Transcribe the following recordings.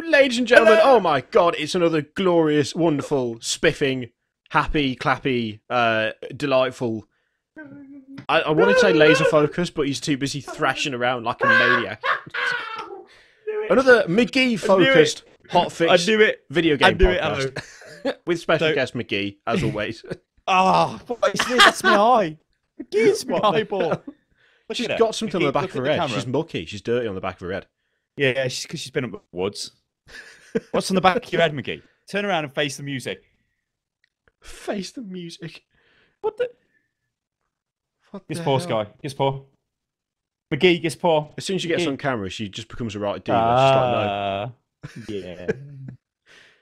Ladies and gentlemen, oh my god, it's another glorious, wonderful, spiffing, happy, clappy, delightful. I want to say laser focus, but he's too busy thrashing around like a maniac. Another McGee focused hotfix video game podcast with special guest McGee, as always. Ah, what's this? That's my eye. McGee's my eyeball. She's got something on the back of her head. She's mucky. She's dirty on the back of her head. Yeah, because she's been up the woods. What's on the back of your head, McGee? Turn around and face the music. Face the music. What the? Gets poor, Sky. Gets poor. McGee gets poor. As soon as she gets on camera, she just becomes a right diva. She's like, no. Yeah.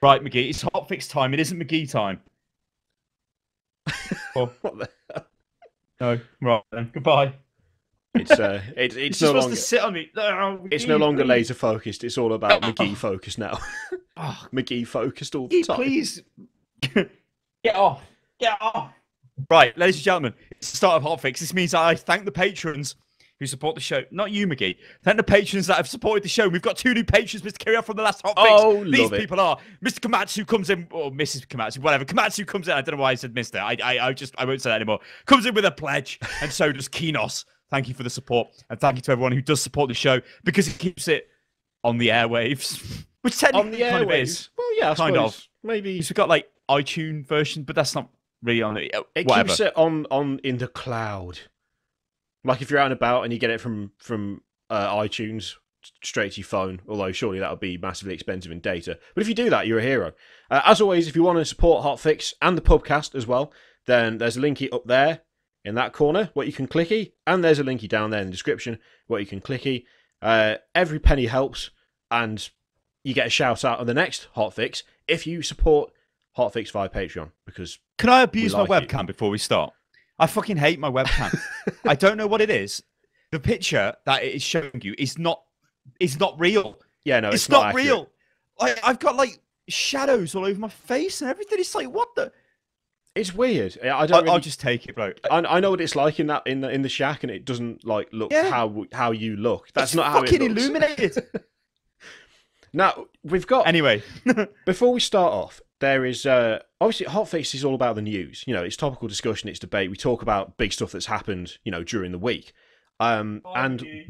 Right, McGee. It's hotfix time. It isn't McGee time. What the hell? No. Right then. Goodbye. It's no longer to sit on me. No, it's no longer laser focused. It's all about McGee focused now. McGee focused all the time. Please get off. Get off. Right, ladies and gentlemen, it's the start of Hotfix. This means I thank the patrons who support the show. Not you, McGee. Thank the patrons that have supported the show. We've got 2 new patrons, Mr. Carry from the last Hotfix. Oh, these people are Mr. Komatsu comes in, or Mrs. Komatsu, whatever. Komatsu comes in. I don't know why I said Mr. I won't say that anymore. Comes in with a pledge, and so does Kinos. Thank you for the support, and thank you to everyone who does support the show because it keeps it on the airwaves, which technically on the kind airwaves. of is. Well, yeah, I kind suppose. of. Maybe we've got like iTunes version, but that's not really on it. It Whatever. keeps it on in the cloud. Like if you're out and about and you get it from iTunes straight to your phone, although surely that would be massively expensive in data. But if you do that, you're a hero. As always, if you want to support Hotfix and the pubcast as well, then there's a linky up there in that corner what you can clicky, and there's a linky down there in the description what you can clicky. Every penny helps, and you get a shout out on the next Hotfix if you support Hotfix via Patreon. Because can I abuse my webcam before we start? I fucking hate my webcam. I don't know what it is. The picture that it is showing you is not real. Yeah, no, it's not real. I've got like shadows all over my face and everything. It's like, what the? It's weird. I'll just take it, bro. I know what it's like in the shack, and it doesn't like look how you look. That's not how it looks. Fucking illuminated. Now we've got anyway. Before we start off, there is obviously Hotfix is all about the news. You know, it's topical discussion, it's debate. We talk about big stuff that's happened, you know, during the week. And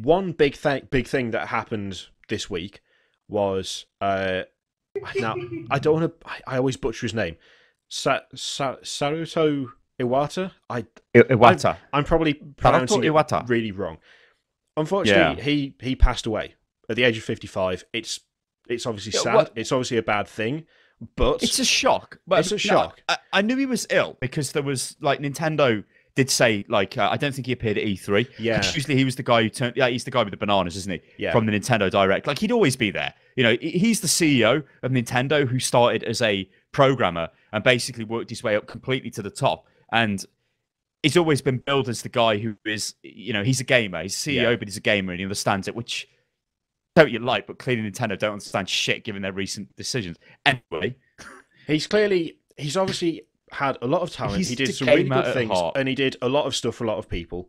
one big thing that happened this week was now I don't want to. I always butcher his name. Saruto Iwata. Iwata. I'm probably pronouncing it really wrong. Unfortunately, he passed away at the age of 55. It's obviously sad. It's obviously a bad thing, but it's a shock. It's a shock. I knew he was ill because there was like Nintendo did say like I don't think he appeared at E3. Yeah. Usually he was the guy who turned. Yeah, he's the guy with the bananas, isn't he? Yeah. From the Nintendo Direct. Like he'd always be there. You know, he's the CEO of Nintendo who started as a programmer and basically worked his way up completely to the top. And he's always been billed as the guy who is, you know, he's a gamer. He's a CEO, but he's a gamer and he understands it, which don't you like, but clearly Nintendo don't understand shit given their recent decisions. Anyway. He's obviously had a lot of talent. He did some really good things and he did a lot of stuff for a lot of people.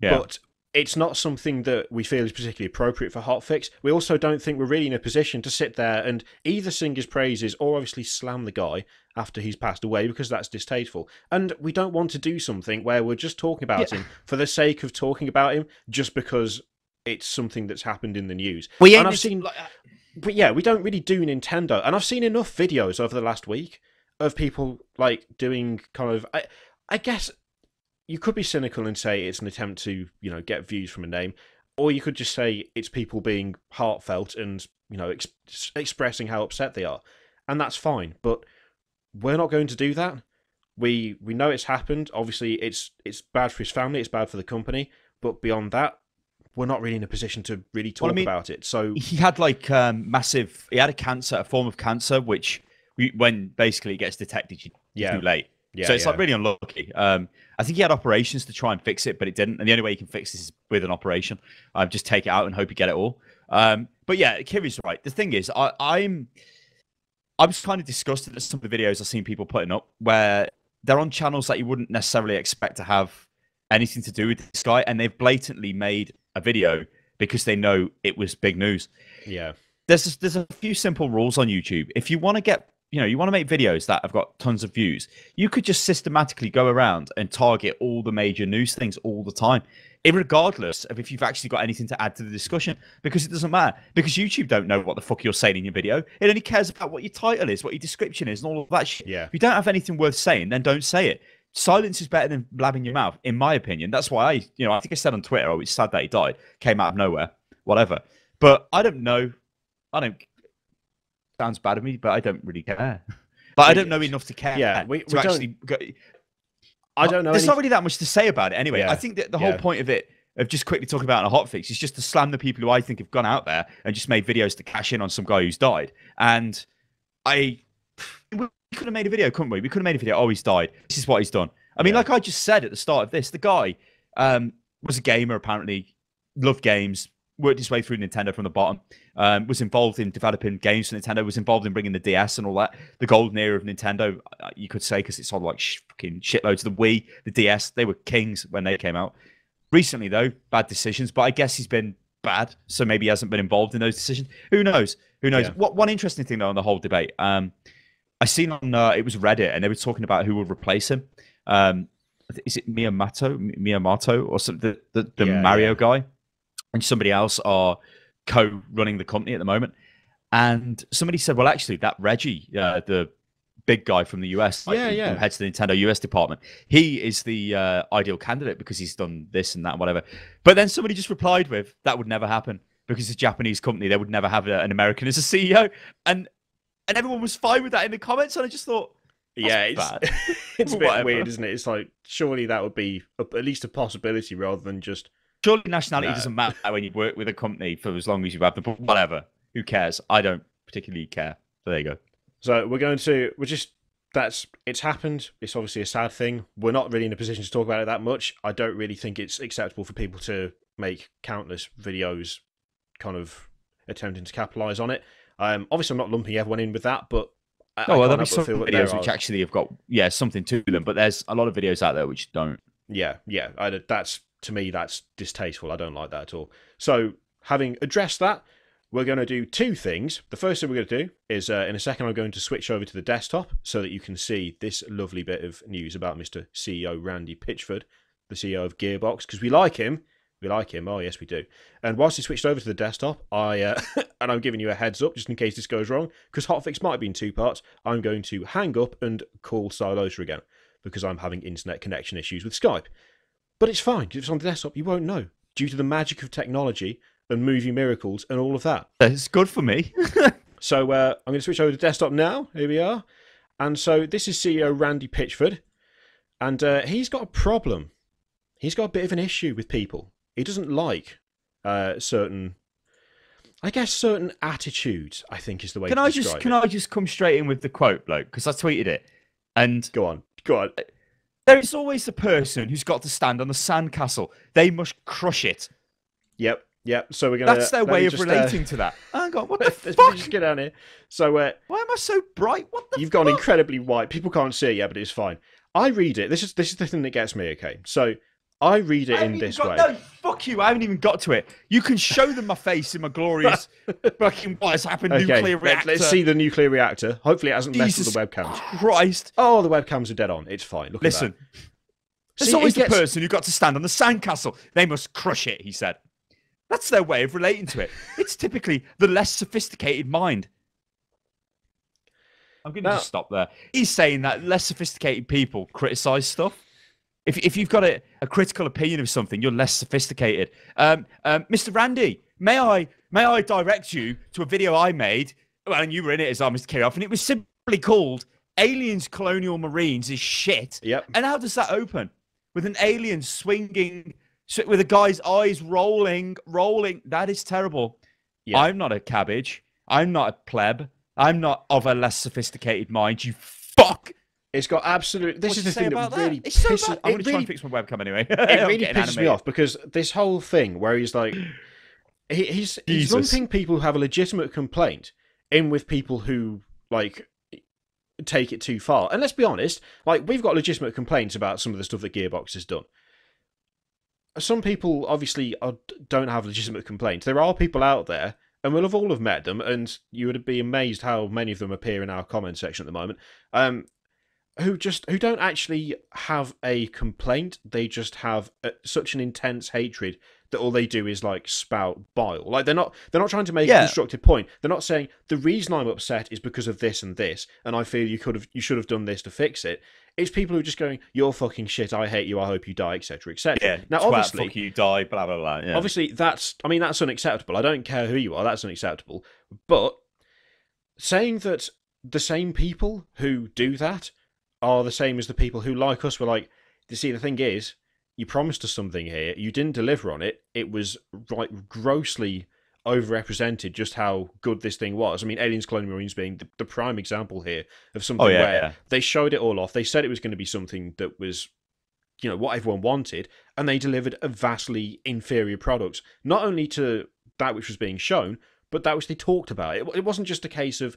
Yeah. But it's not something that we feel is particularly appropriate for Hotfix. We also don't think we're really in a position to sit there and either sing his praises or obviously slam the guy after he's passed away because that's distasteful. And we don't want to do something where we're just talking about him for the sake of talking about him just because it's something that's happened in the news. But yeah, we don't really do Nintendo. And I've seen enough videos over the last week of people like doing kind of, I guess you could be cynical and say it's an attempt to, you know, get views from a name, or you could just say it's people being heartfelt and, you know, expressing how upset they are, and that's fine. But we're not going to do that. We know it's happened. Obviously, it's bad for his family. It's bad for the company. But beyond that, we're not really in a position to really talk about it. So he had like massive. He had a form of cancer, which when basically it gets detected, it's too late. Yeah, so it's like really unlucky. I think he had operations to try and fix it, but it didn't. And the only way you can fix this is with an operation. Just take it out and hope you get it all. But yeah, Kiri's right. The thing is, I was kind of disgusted at some of the videos I've seen people putting up where they're on channels that you wouldn't necessarily expect to have anything to do with this guy, and they've blatantly made a video because they know it was big news. Yeah. there's a few simple rules on YouTube. If you want to get, you want to make videos that have got tons of views, you could just systematically go around and target all the major news things all the time, regardless of if you've actually got anything to add to the discussion, because it doesn't matter. Because YouTube don't know what the fuck you're saying in your video. It only cares about what your title is, what your description is, and all of that shit. Yeah. If you don't have anything worth saying, then don't say it. Silence is better than blabbing your mouth, in my opinion. That's why I think I said on Twitter, oh, it's sad that he died, came out of nowhere, whatever. But I don't know. Sounds bad of me, but I don't really care. But I don't know enough to care. Yeah, I don't know. There's not really that much to say about it anyway. Yeah. I think that the whole point of it, of just quickly talking about a hotfix, is just to slam the people who I think have gone out there and just made videos to cash in on some guy who's died. And we could have made a video, couldn't we? We could have made a video. Oh, he's died. This is what he's done. I mean, like I just said at the start of this, the guy was a gamer, apparently, loved games, worked his way through Nintendo from the bottom, was involved in developing games for Nintendo, was involved in bringing the DS and all that, the golden era of Nintendo, you could say, because it's sort of like fucking shitloads. The Wii, the DS, they were kings when they came out. Recently, though, bad decisions, but I guess he's been bad, so maybe he hasn't been involved in those decisions. Who knows? Who knows? Yeah. One interesting thing, though, on the whole debate, I seen on, it was Reddit, and they were talking about who would replace him. Is it Miyamoto or something, the Mario guy? And somebody else are co-running the company at the moment. And somebody said, well, actually, that Reggie, the big guy from the US, who heads the Nintendo US department, he is the ideal candidate because he's done this and that and whatever. But then somebody just replied with, that would never happen because it's a Japanese company. They would never have an American as a CEO. And everyone was fine with that in the comments. And I just thought, it's a bit weird, isn't it? It's like, surely that would be at least a possibility rather than just... Surely nationality doesn't matter when you work with a company for as long as you have them. But whatever. Who cares? I don't particularly care. So there you go. So it's happened. It's obviously a sad thing. We're not really in a position to talk about it that much. I don't really think it's acceptable for people to make countless videos kind of attempting to capitalise on it. Obviously, I'm not lumping everyone in with that, but there'll be some videos which actually have got something to them, but there's a lot of videos out there which don't. To me, that's distasteful. I don't like that at all. So, having addressed that, we're going to do two things. The first thing we're going to do is, in a second, I'm going to switch over to the desktop so that you can see this lovely bit of news about Mr. CEO Randy Pitchford, the CEO of Gearbox, because we like him. We like him. Oh, yes, we do. And whilst he switched over to the desktop, and I'm giving you a heads up just in case this goes wrong, because Hotfix might be in two parts, I'm going to hang up and call Stylosa again because I'm having internet connection issues with Skype. But it's fine. If it's on the desktop, you won't know due to the magic of technology and movie miracles and all of that. It's good for me. So I'm going to switch over to desktop now. Here we are. And so this is CEO Randy Pitchford. And he's got a problem. He's got a bit of an issue with people. He doesn't like certain attitudes, I think is the way to describe it. Can I just come straight in with the quote, bloke? Because I tweeted it. And Go on. There is always the person who's got to stand on the sandcastle. They must crush it. Yep. So we're gonna. That's their way of relating to that. Hang on, what the fuck? Just get down here. So why am I so bright? What the? You've gone incredibly white. People can't see it yet, but it's fine. I read it. This is the thing that gets me. Okay, so I read it in this way. No, fuck you. I haven't even got to it. You can show them my face in my glorious fucking what has happened nuclear reactor. Let's see the nuclear reactor. Hopefully it hasn't messed with the webcams. Christ. Oh, the webcams are dead on. It's fine. Listen. There's always the person who got to stand on the sandcastle. They must crush it, he said. That's their way of relating to it. It's typically the less sophisticated mind. I'm going to just stop there. He's saying that less sophisticated people criticize stuff. If you've got a critical opinion of something, you're less sophisticated. Mr. Randy, may I direct you to a video I made? Well, and you were in it as Mr. Kirioff, and it was simply called Aliens Colonial Marines is Shit. Yep. And how does that open? With an alien swinging, with a guy's eyes rolling. That is terrible. Yeah. I'm not a cabbage. I'm not a pleb. I'm not of a less sophisticated mind, you fuck. It's got absolute... This is the thing that really pisses... So I'm going to try and fix my webcam anyway. It really pisses me off because this whole thing where he's like... He's lumping people who have a legitimate complaint in with people who, like, take it too far. And let's be honest, like, we've got legitimate complaints about some of the stuff that Gearbox has done. Some people, obviously, don't have legitimate complaints. There are people out there, and we'll have all have met them, and you would be amazed how many of them appear in our comment section at the moment, who don't actually have a complaint. They just have such an intense hatred that all they do is like spout bile. Like they're not trying to make a constructive point. They're not saying the reason I'm upset is because of this, and I feel you should have done this to fix it. It's people who are just going, "You're fucking shit. I hate you. I hope you die," etc., etc. Yeah. Now, obviously, fuck you, die. Blah blah blah. Yeah. Obviously, that's unacceptable. I don't care who you are. That's unacceptable. But saying that the same people who do that are the same as the people who like us were like, you see, the thing is, you promised us something here, you didn't deliver on it. It was like grossly overrepresented just how good this thing was. I mean, Aliens Colonial Marines being the prime example here of something where they showed it all off. They said it was going to be something that was, what everyone wanted, and they delivered a vastly inferior product, not only to that which was being shown, but that which they talked about. It wasn't just a case of,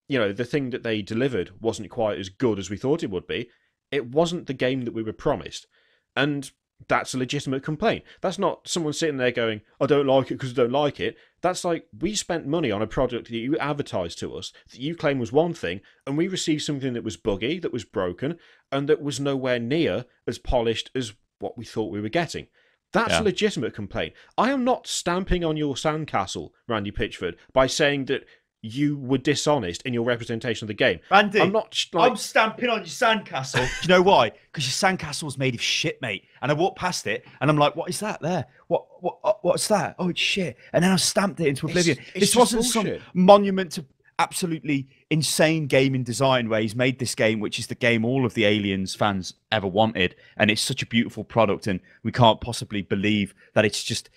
the thing that they delivered wasn't quite as good as we thought it would be. It wasn't the game that we were promised. And that's a legitimate complaint. That's not someone sitting there going, I don't like it because I don't like it. That's like, we spent money on a product that you advertised to us, that you claim was one thing, and we received something that was buggy, that was broken, and that was nowhere near as polished as what we thought we were getting. That's a legitimate complaint. I am not stamping on your sandcastle, Randy Pitchford, by saying that you were dishonest in your representation of the game. Randy, I'm stamping on your sandcastle. Do you know why? Because your sandcastle was made of shit, mate. And I walked past it, and I'm like, what is that there? What's that? Oh, it's shit. And then I stamped it into oblivion. This wasn't bullshit. Some monument to absolutely insane gaming design where he's made this game, which is the game all of the Aliens fans ever wanted. And it's such a beautiful product, and we can't possibly believe that it's just...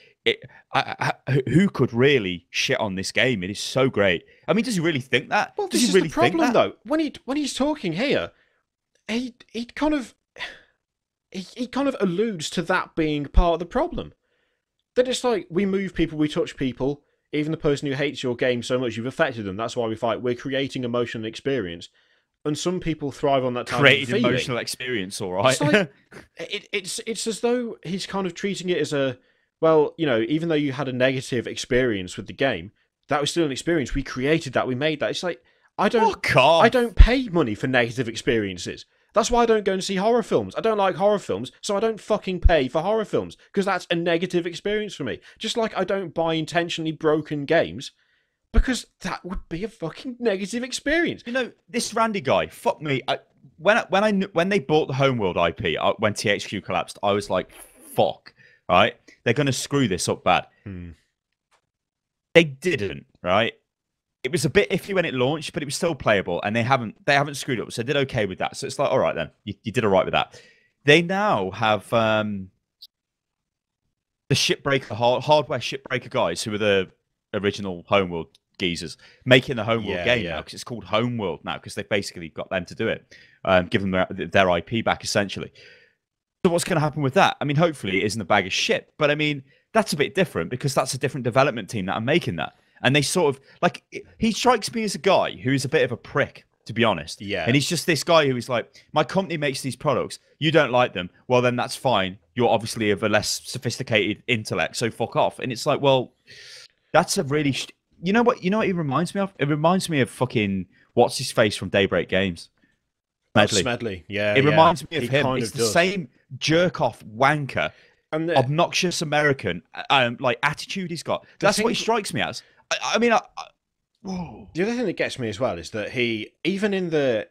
who could really shit on this game? It is so great. I mean, does he really think that? Well, does this he really is the problem, think that? though. When he's talking here, he kind of alludes to that being part of the problem. That it's like, we move people, we touch people. Even the person who hates your game so much, you've affected them. That's why we fight. We're creating emotional experience. And some people thrive on that type of feeling. Emotional experience, all right. It's like, it's as though he's kind of treating it as a... Well, even though you had a negative experience with the game, that was still an experience. We created that. We made that. It's like, I don't pay money for negative experiences. That's why I don't go and see horror films. I don't like horror films, so I don't fucking pay for horror films, because that's a negative experience for me. Just like I don't buy intentionally broken games, because that would be a fucking negative experience. This Randy guy, fuck me. When they bought the Homeworld IP, when THQ collapsed, I was like, fuck. Right, they're going to screw this up bad. They didn't. Right, it was a bit iffy when it launched, but it was still playable, and they haven't screwed up. So they did okay with that. So it's like, all right then, you did all right with that. They now have the shipbreaker hardware shipbreaker guys who were the original Homeworld geezers making the Homeworld game now, because it's called Homeworld now, because they've basically got them to do it, give them their IP back essentially. So what's going to happen with that? I mean, hopefully it isn't a bag of shit, but I mean, that's a bit different because that's a different development team that are making that. And they sort of, like, he strikes me as a guy who is a bit of a prick, to be honest. Yeah. And he's just this guy who is like, my company makes these products, you don't like them, well, then that's fine. You're obviously of a less sophisticated intellect, so fuck off. And it's like, well, that's a really... You know what he reminds me of? It reminds me of fucking, what's his face from Daybreak Games? Smedley, yeah. It reminds me of him. It's the same jerk-off wanker, obnoxious American like attitude he's got. That's what he strikes me as. I mean, the other thing that gets me as well is that he, even in the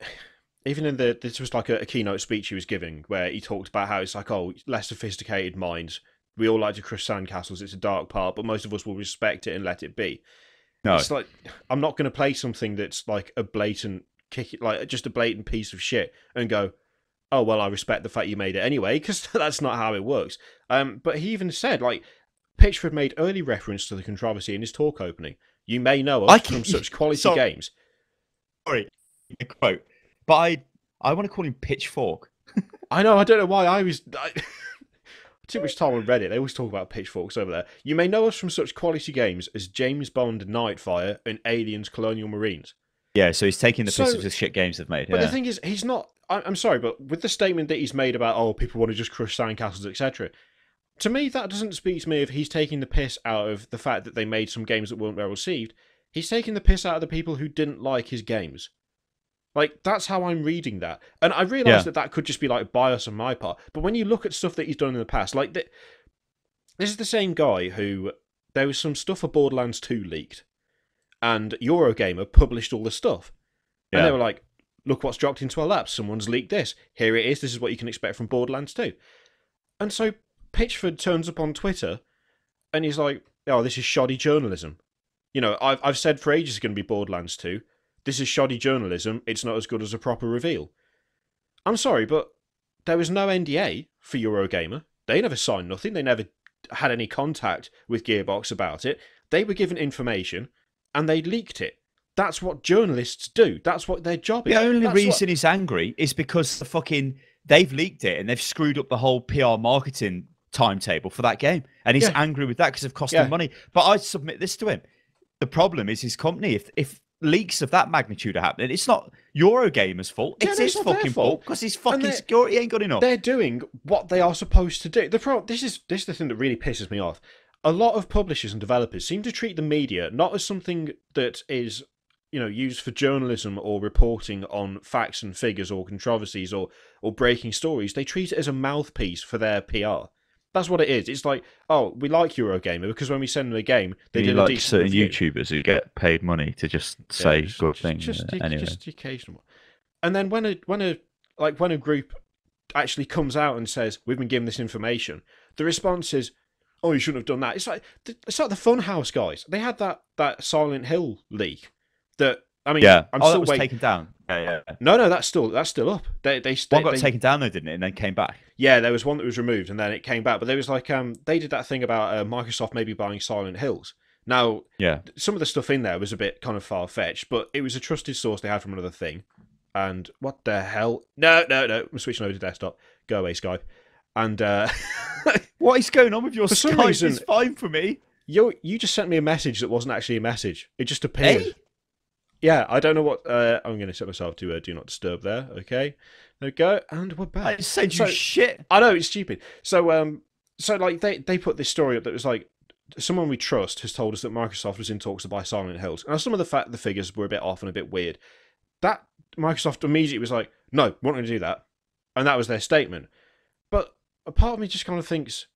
this was like a keynote speech he was giving where he talked about how it's like, oh, less sophisticated minds. We all like to crush sandcastles. It's a dark part, but most of us will respect it and let it be. No, it's like, I'm not going to play something that's like a blatant just a blatant piece of shit and go, oh, well, I respect the fact you made it anyway, because that's not how it works. But he even said, like, Pitchford made early reference to the controversy in his talk opening. You may know us from such quality games. Sorry, a quote. But I want to call him Pitchfork. I know, I don't know why too much time on Reddit. They always talk about pitchforks over there. You may know us from such quality games as James Bond Nightfire and Aliens Colonial Marines. Yeah, so he's taking the piss of the shit games they've made. But the thing is, he's not... I'm sorry, but with the statement that he's made about, oh, people want to just crush sandcastles, etc., to me, that doesn't speak to me if he's taking the piss out of the fact that they made some games that weren't well received. He's taking the piss out of the people who didn't like his games. Like, that's how I'm reading that. And I realise that could just be, like, bias on my part. But when you look at stuff that he's done in the past, like, this is the same guy who... There was some stuff for Borderlands 2 leaked. And Eurogamer published all the stuff. And they were like, look what's dropped into our laps. Someone's leaked this. Here it is. This is what you can expect from Borderlands 2. And so Pitchford turns up on Twitter and he's like, oh, this is shoddy journalism. You know, I've said for ages it's going to be Borderlands 2. This is shoddy journalism. It's not as good as a proper reveal. I'm sorry, but there was no NDA for Eurogamer. They never signed nothing. They never had any contact with Gearbox about it. They were given information and they leaked it. That's what journalists do. That's what their job is. The only reason he's angry is because they've leaked it and they've screwed up the whole PR marketing timetable for that game. And he's angry with that because they've cost him money. But I submit this to him. The problem is his company. If leaks of that magnitude are happening, it's not Eurogamer's fault. It's his fucking fault because his fucking security ain't good enough. They're doing what they are supposed to do. This is the thing that really pisses me off. A lot of publishers and developers seem to treat the media not as something that is, you know, used for journalism or reporting on facts and figures or controversies or breaking stories. They treat it as a mouthpiece for their PR. That's what it is. It's like, oh, we like Eurogamer because when we send them a game, they do like certain YouTubers who get paid money to just say good things. Anyway. Just the occasional. And then when a group actually comes out and says we've been given this information, the response is, oh, you shouldn't have done that. It's like the Funhouse guys. They had that Silent Hill leak. That I mean, I'm still that was taken down. Yeah. No, that's still up. They got taken down though, didn't it? And then came back. Yeah, there was one that was removed and then it came back. But there was like they did that thing about Microsoft maybe buying Silent Hills. Now, some of the stuff in there was a bit kind of far fetched, but it was a trusted source they had from another thing. And what the hell? No, I'm switching over to desktop. Go away, Skype. And what is going on with your Skype? Reason, it's fine for me. You just sent me a message that wasn't actually a message. It just appeared. Hey? Yeah, I don't know what... I'm going to set myself to Do Not Disturb there, okay? There we go, and we're back. I said you shit. I know, it's stupid. So like, they put this story up that was like, someone we trust has told us that Microsoft was in talks to buy Silent Hills. Now, some of the figures were a bit off and a bit weird. That Microsoft immediately was like, no, we're not going to do that. And that was their statement. But a part of me just kind of thinks...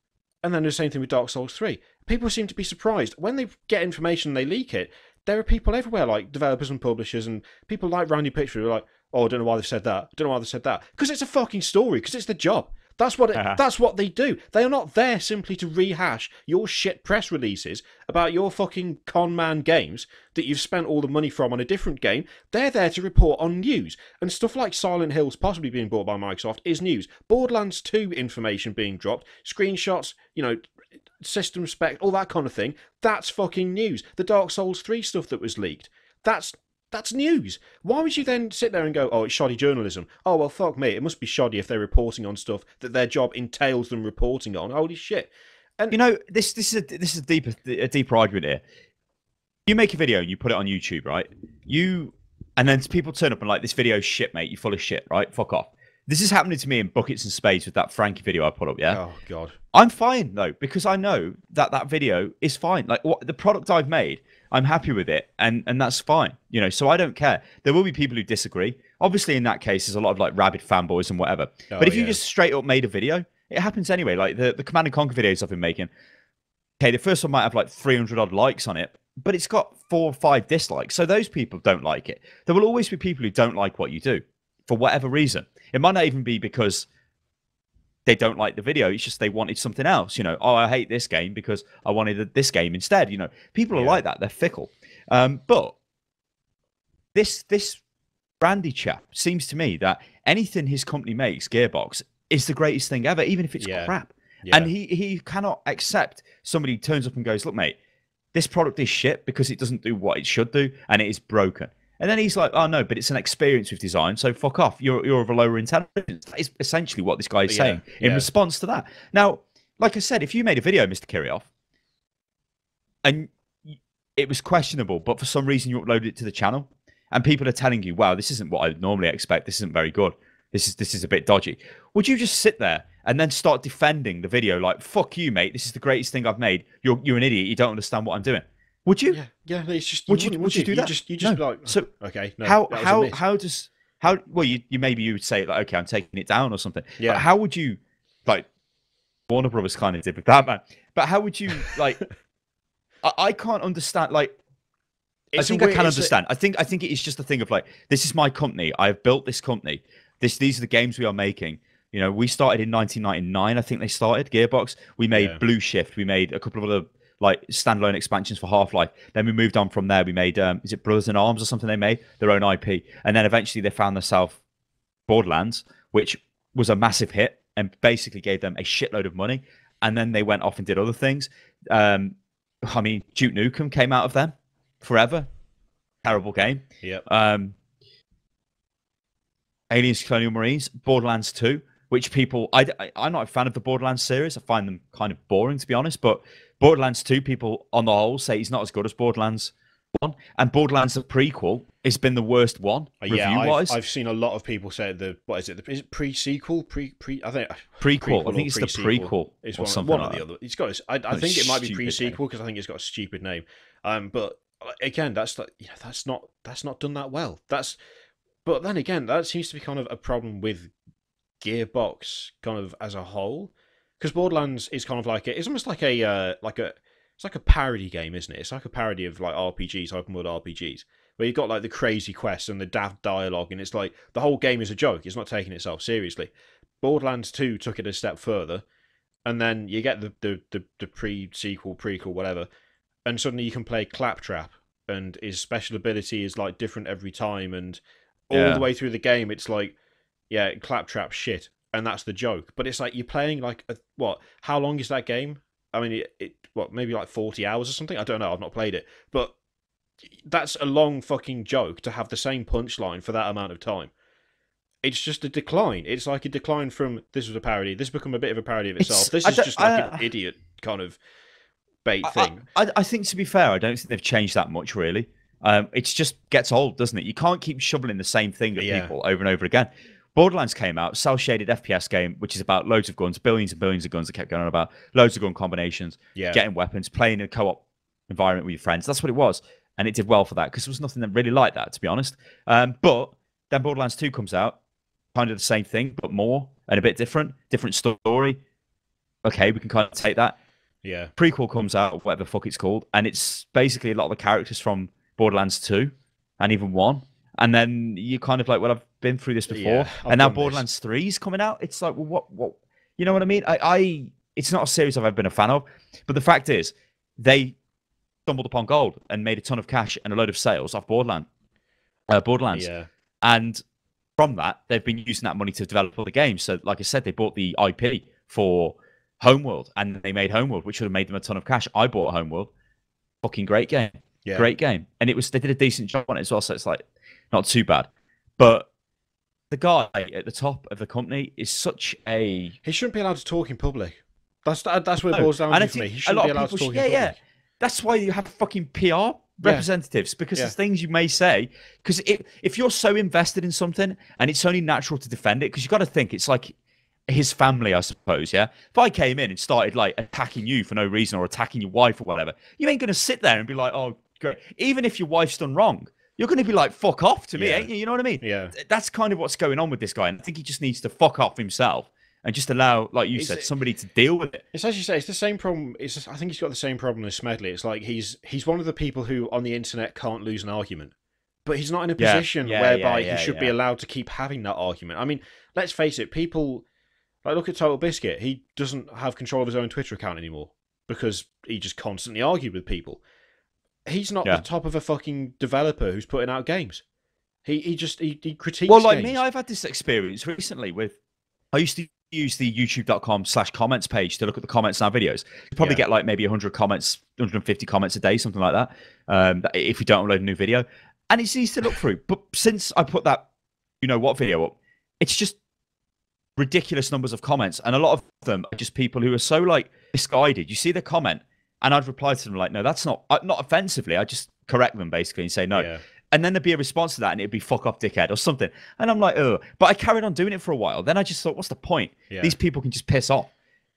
And then the same thing with Dark Souls 3. People seem to be surprised. When they get information and they leak it, there are people everywhere, like developers and publishers, and people like Randy Pitchford who are like, oh, I don't know why they've said that. I don't know why they said that. Because it's a fucking story, because it's the job. That's what they do. They are not there simply to rehash your shit press releases about your fucking con man games that you've spent all the money from on a different game. They're there to report on news. And stuff like Silent Hills possibly being bought by Microsoft is news. Borderlands 2 information being dropped, screenshots, you know, system spec, all that kind of thing. That's fucking news. The Dark Souls 3 stuff that was leaked. That's news. Why would you then sit there and go, oh, it's shoddy journalism? Oh, well, fuck me. It must be shoddy if they're reporting on stuff that their job entails them reporting on. Holy shit. And you know, this is a deeper argument here. You make a video and you put it on YouTube, right? And then people turn up and like, this video's shit, mate. You're full of shit, right? Fuck off. This is happening to me in buckets and spades with that Frankie video I put up, yeah? Oh, God. I'm fine, though, because I know that video is fine. Like, the product I've made, I'm happy with it, and that's fine, you know, so I don't care. There will be people who disagree. Obviously, in that case, there's a lot of, like, rabid fanboys and whatever. But if you just straight up made a video, it happens anyway. Like, the Command & Conquer videos I've been making, okay, the first one might have, like, 300-odd likes on it, but it's got 4 or 5 dislikes, so those people don't like it. There will always be people who don't like what you do, for whatever reason. It might not even be because they don't like the video. It's just they wanted something else. You know, oh, I hate this game because I wanted this game instead. You know, people are like that. They're fickle. But this Randy chap seems to me that anything his company makes, Gearbox, is the greatest thing ever, even if it's crap. Yeah. And he cannot accept somebody who turns up and goes, look, mate, this product is shit because it doesn't do what it should do and it is broken. And then he's like, oh, no, but it's an experience with design, so fuck off. You're of a lower intelligence. That is essentially what this guy is saying in response to that. Now, like I said, if you made a video, Mr. Kirioff, and it was questionable, but for some reason you uploaded it to the channel, and people are telling you, wow, this isn't what I normally expect. This isn't very good. This is a bit dodgy. Would you just sit there and then start defending the video like, fuck you, mate, this is the greatest thing I've made. You're an idiot. You don't understand what I'm doing. Would you? Yeah. It's just would you do that? You just no. like, so okay. No, how well you maybe you would say like, okay, I'm taking it down or something. Yeah. But how would you, like Warner Brothers kind of did with that, man? But how would you like? I can't understand. Like, I think I can understand. I think it is just a thing of like, this is my company. I have built this company. These are the games we are making. You know, we started in 1999. I think they started Gearbox. We made Blue Shift. We made a couple of other like standalone expansions for Half-Life. Then we moved on from there. We made is it Brothers in Arms or something? They made their own IP, and then eventually they found themselves Borderlands, which was a massive hit and basically gave them a shitload of money. And then they went off and did other things. I mean, Duke Nukem came out of them. Forever, terrible game. Yep. Aliens Colonial Marines, Borderlands 2, which people I'm not a fan of the Borderlands series. I find them kind of boring, to be honest. But Borderlands 2, people on the whole say it's not as good as Borderlands 1, and Borderlands the prequel has been the worst one review-wise. I've seen a lot of people say is it pre-sequel? I think prequel. I think it's the prequel. It's one or the other. It's got. I think it might be pre-sequel because I think it's got a stupid name. But again, that's not done that well. But then again, that seems to be kind of a problem with Gearbox kind of as a whole, because Borderlands is kind of like it's almost like it's like a parody game, isn't it? It's like a parody of like RPGs, open world RPGs, where you've got like the crazy quests and the daft dialogue, and it's like the whole game is a joke. It's not taking itself seriously. Borderlands 2 took it a step further, and then you get the pre-sequel, prequel, whatever, and suddenly you can play Claptrap, and his special ability is like different every time, and all the way through the game, it's like, Claptrap shit, and that's the joke. But it's like you're playing like how long is that game? I mean, maybe like 40 hours or something? I don't know. I've not played it, but that's a long fucking joke to have the same punchline for that amount of time. It's just a decline. It's like a decline from this was a parody. This has become a bit of a parody of itself. This is just like an idiot kind of bait thing. I think, to be fair, I don't think they've changed that much, really. It just gets old, doesn't it? You can't keep shoveling the same thing at people over and over again. Borderlands came out, cel-shaded FPS game, which is about loads of guns, billions and billions of guns that kept going on about, loads of gun combinations, getting weapons, playing in a co-op environment with your friends. That's what it was. And it did well for that, because there was nothing that really like that, to be honest. But then Borderlands 2 comes out, kind of the same thing, but more, and a bit different story. Okay, we can kind of take that. Yeah. Prequel comes out, whatever the fuck it's called, and it's basically a lot of the characters from Borderlands 2 and even 1. And then you kind of like, well, I've been through this before, and now Borderlands 3 is coming out. It's like, well, what? You know what I mean? It's not a series I've ever been a fan of, but the fact is, they stumbled upon gold and made a ton of cash and a load of sales off Borderlands. And from that, they've been using that money to develop other games. So, like I said, they bought the IP for Homeworld, and they made Homeworld, which would have made them a ton of cash. I bought Homeworld, fucking great game, great game, and they did a decent job on it as well. So it's like not too bad, but the guy at the top of the company is such a... He shouldn't be allowed to talk in public. That's what it boils down to for me. He shouldn't be allowed to talk in public. Yeah. That's why you have fucking PR representatives, because there's things you may say. Because if you're so invested in something, and it's only natural to defend it, because you've got to think, it's like his family, I suppose, yeah? If I came in and started like attacking you for no reason, or attacking your wife or whatever, you ain't going to sit there and be like, oh, great. Even if your wife's done wrong, you're going to be like, fuck off to me, ain't you? You know what I mean? Yeah. That's kind of what's going on with this guy. And I think he just needs to fuck off himself and just allow, like you said, somebody to deal with it. It's as you say, it's the same problem. I think he's got the same problem as Smedley. It's like he's one of the people who on the internet can't lose an argument. But he's not in a position whereby he should be allowed to keep having that argument. I mean, let's face it, people... Like, look at Total Biscuit. He doesn't have control of his own Twitter account anymore because he just constantly argued with people. He's not the top of a fucking developer who's putting out games. He critiques Well, like games. me, I've had this experience recently with... I used to use the youtube.com/comments page to look at the comments on our videos. You probably get like maybe 100 comments, 150 comments a day, something like that, if we don't upload a new video. And it's easy to look through. But since I put that you-know-what video up, it's just ridiculous numbers of comments. And a lot of them are just people who are so like misguided. You see the comment, and I'd reply to them like, no, that's not offensively. I just correct them basically and say, no, And then there'd be a response to that, and it'd be "fuck off, dickhead" or something. And I'm like, oh. But I carried on doing it for a while. Then I just thought, what's the point? Yeah. These people can just piss off.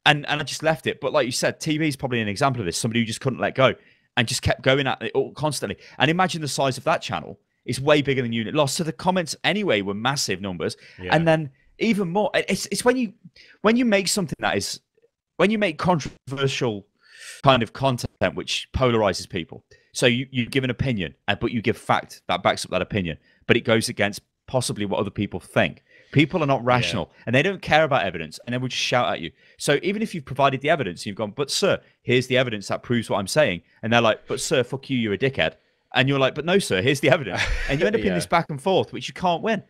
And I just left it. But like you said, TV is probably an example of this. Somebody who just couldn't let go and just kept going at it all constantly. And imagine the size of that channel. It's way bigger than Unit Lost. So the comments anyway were massive numbers. Yeah. And then even more, it's when you make something that is, when you make controversial kind of content which polarizes people. So you give an opinion, but you give fact that backs up that opinion, but it goes against possibly what other people think. People are not rational, and they don't care about evidence, and they will just shout at you. So even if you've provided the evidence, you've gone, but sir, here's the evidence that proves what I'm saying. And they're like, but sir, fuck you, you're a dickhead. And you're like, but no, sir, here's the evidence. And you end up in this back and forth, which you can't win.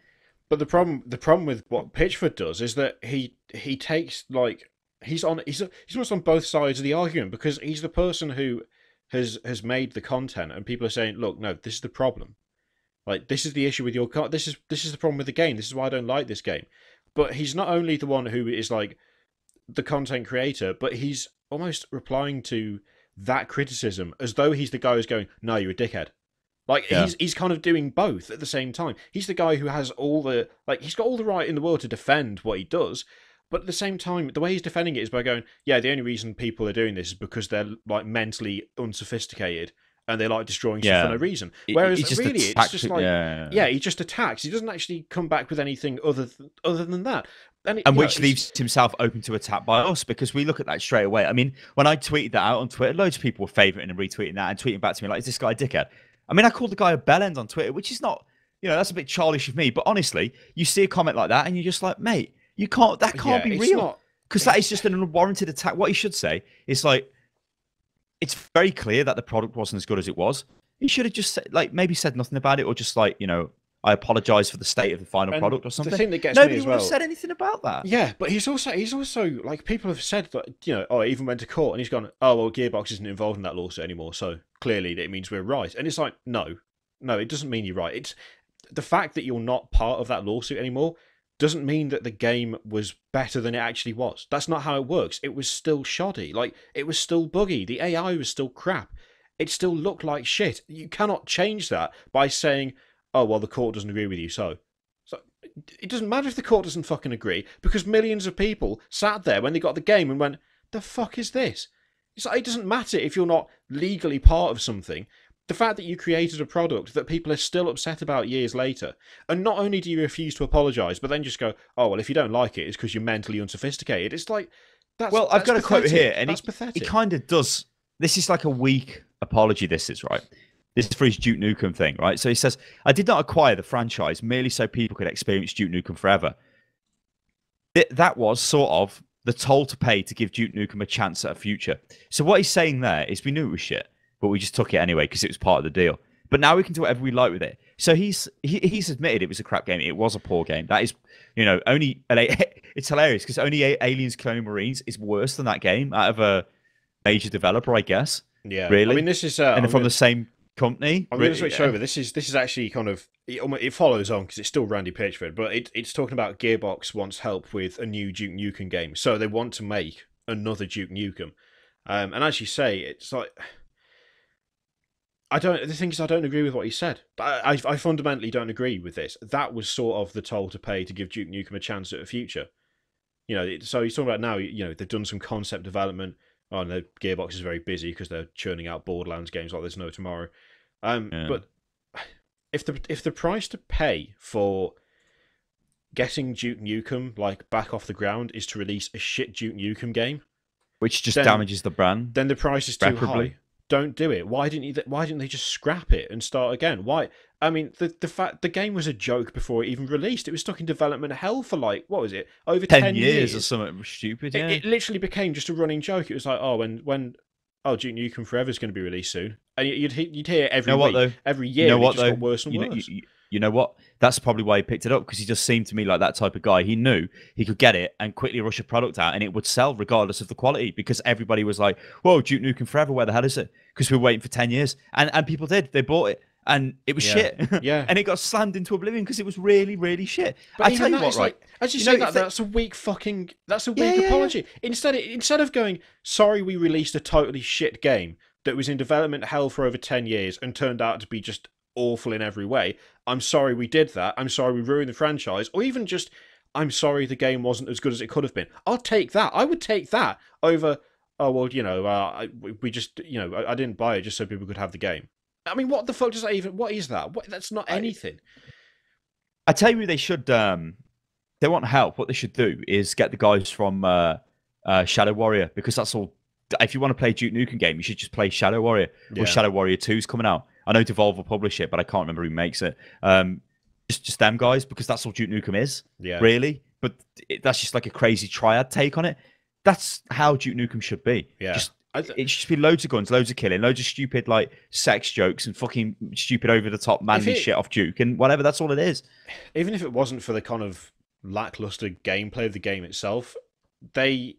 But the problem with what Pitchford does is that he takes, like, he's almost on both sides of the argument, because he's the person who has made the content, and people are saying, look, no, this is the problem. Like, this is the issue with your this is the problem with the game. This is why I don't like this game. But he's not only the one who is like the content creator, but he's almost replying to that criticism as though he's the guy who's going, no, you're a dickhead. Like, he's kind of doing both at the same time. He's the guy who has all the, like, he's got all the right in the world to defend what he does, but at the same time, the way he's defending it is by going, yeah, the only reason people are doing this is because they're, like, mentally unsophisticated and they like destroying stuff for no reason. Whereas really, it's just like, he just attacks. He doesn't actually come back with anything other than that. And which leaves himself open to attack by us, because we look at that straight away. I mean, when I tweeted that out on Twitter, loads of people were favoriting and retweeting that and tweeting back to me like, is this guy a dickhead? I mean, I called the guy a bellend on Twitter, which is not, that's a bit childish of me. But honestly, you see a comment like that and you're just like, mate, that can't be real. Because that is just an unwarranted attack. What he should say is like, it's very clear that the product wasn't as good as it was. He should have just said, like, maybe said nothing about it, or just like, I apologize for the state of the final product or something. The thing that gets Nobody me as would have said anything about that. Yeah, but he's also like, people have said that, he even went to court and he's gone, oh, well, Gearbox isn't involved in that lawsuit anymore, so clearly it means we're right. And it's like, no, it doesn't mean you're right. It's the fact that you're not part of that lawsuit anymore doesn't mean that the game was better than it actually was. That's not how it works. It was still shoddy. Like, it was still buggy. The AI was still crap. It still looked like shit. You cannot change that by saying, oh, well, the court doesn't agree with you, so it doesn't matter if the court doesn't fucking agree, because millions of people sat there when they got the game and went, the fuck is this? It's like, it doesn't matter if you're not legally part of something. The fact that you created a product that people are still upset about years later, and not only do you refuse to apologise, but then just go, oh, well, if you don't like it, it's because you're mentally unsophisticated. It's like, I've got a quote here, and that's pathetic. He kind of does. This is like a weak apology, this is, right? This is for his Duke Nukem thing, right? So he says, I did not acquire the franchise merely so people could experience Duke Nukem forever. That was sort of the toll to pay to give Duke Nukem a chance at a future. So what he's saying there is, we knew it was shit, but we just took it anyway because it was part of the deal. But now we can do whatever we like with it. So he's admitted it was a crap game. It was a poor game. That is, only it's hilarious because only Aliens Colonial Marines is worse than that game out of a major developer, I guess. Yeah, really. I mean, this is and from the same company. I'm going to switch over. This is actually kind of, it follows on because it's still Randy Pitchford, but it's talking about Gearbox wants help with a new Duke Nukem game, so they want to make another Duke Nukem. And as you say, it's like, the thing is, I don't agree with what he said. I fundamentally don't agree with this. That was sort of the toll to pay to give Duke Nukem a chance at a future. So he's talking about now, they've done some concept development. Oh, no, Gearbox is very busy because they're churning out Borderlands games like there's no tomorrow. But if the price to pay for getting Duke Nukem back off the ground is to release a shit Duke Nukem game, which just damages the brand, then the price is too high. Don't do it. Why didn't they just scrap it and start again? Why? I mean, the game was a joke before it even released. It was stuck in development hell for what was it? Over 10 years or something stupid. Yeah, it literally became just a running joke. It was like, Duke Nukem Forever is going to be released soon, and you'd hear every week, every year. It just got worse and worse. You know what? That's probably why he picked it up, because he just seemed to me like that type of guy. He knew he could get it and quickly rush a product out and it would sell regardless of the quality, because everybody was like, whoa, Duke Nukem Forever, where the hell is it? Because we were waiting for 10 years. And people did. They bought it and it was shit. Yeah. And it got slammed into oblivion because it was really, really shit. But I tell you what, right? As you say that's a weak apology. Instead of going, sorry, we released a totally shit game that was in development hell for over 10 years and turned out to be just awful in every way. I'm sorry we did that. I'm sorry we ruined the franchise. Or even just, I'm sorry the game wasn't as good as it could have been. I'll take that. I would take that over, oh, well, we just, I didn't buy it just so people could have the game. I mean, what the fuck does that even, what is that? That's not anything. I tell you, they should, they want help. What they should do is get the guys from Shadow Warrior, because that's all. If you want to play Duke Nukem game, you should just play Shadow Warrior. Or Shadow Warrior 2 is coming out. I know Devolver will publish it, but I can't remember who makes it. Just them guys, because that's all Duke Nukem is, really. But that's just like a crazy triad take on it. That's how Duke Nukem should be. Yeah. It should be loads of guns, loads of killing, loads of stupid like sex jokes and fucking stupid over the top manly shit off Duke and whatever. That's all it is. Even if it wasn't for the kind of lackluster gameplay of the game itself, they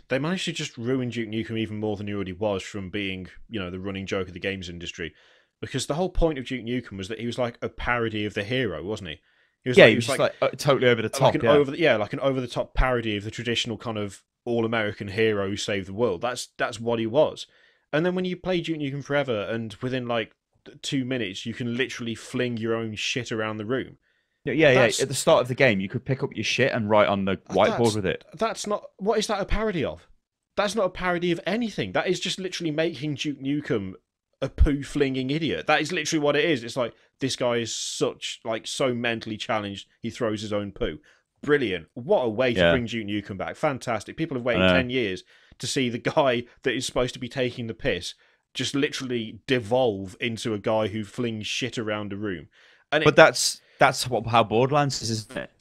managed to just ruin Duke Nukem even more than he already was from being, the running joke of the games industry. Because the whole point of Duke Nukem was that he was like a parody of the hero, wasn't he? He was like totally over the top. Like an over the top parody of the traditional kind of all-American hero who saved the world. That's what he was. And then when you play Duke Nukem Forever, and within like 2 minutes you can literally fling your own shit around the room. Yeah. At the start of the game, you could pick up your shit and write on the whiteboard with it. That's not. What is that a parody of? That's not a parody of anything. That is just literally making Duke Nukem a poo-flinging idiot. That is literally what it is. It's like, this guy is so mentally challenged, he throws his own poo. Brilliant. What a way to bring Duke Nukem back. Fantastic. People have waited 10 years to see the guy that is supposed to be taking the piss just literally devolve into a guy who flings shit around a room. But that's how Borderlands is, isn't it?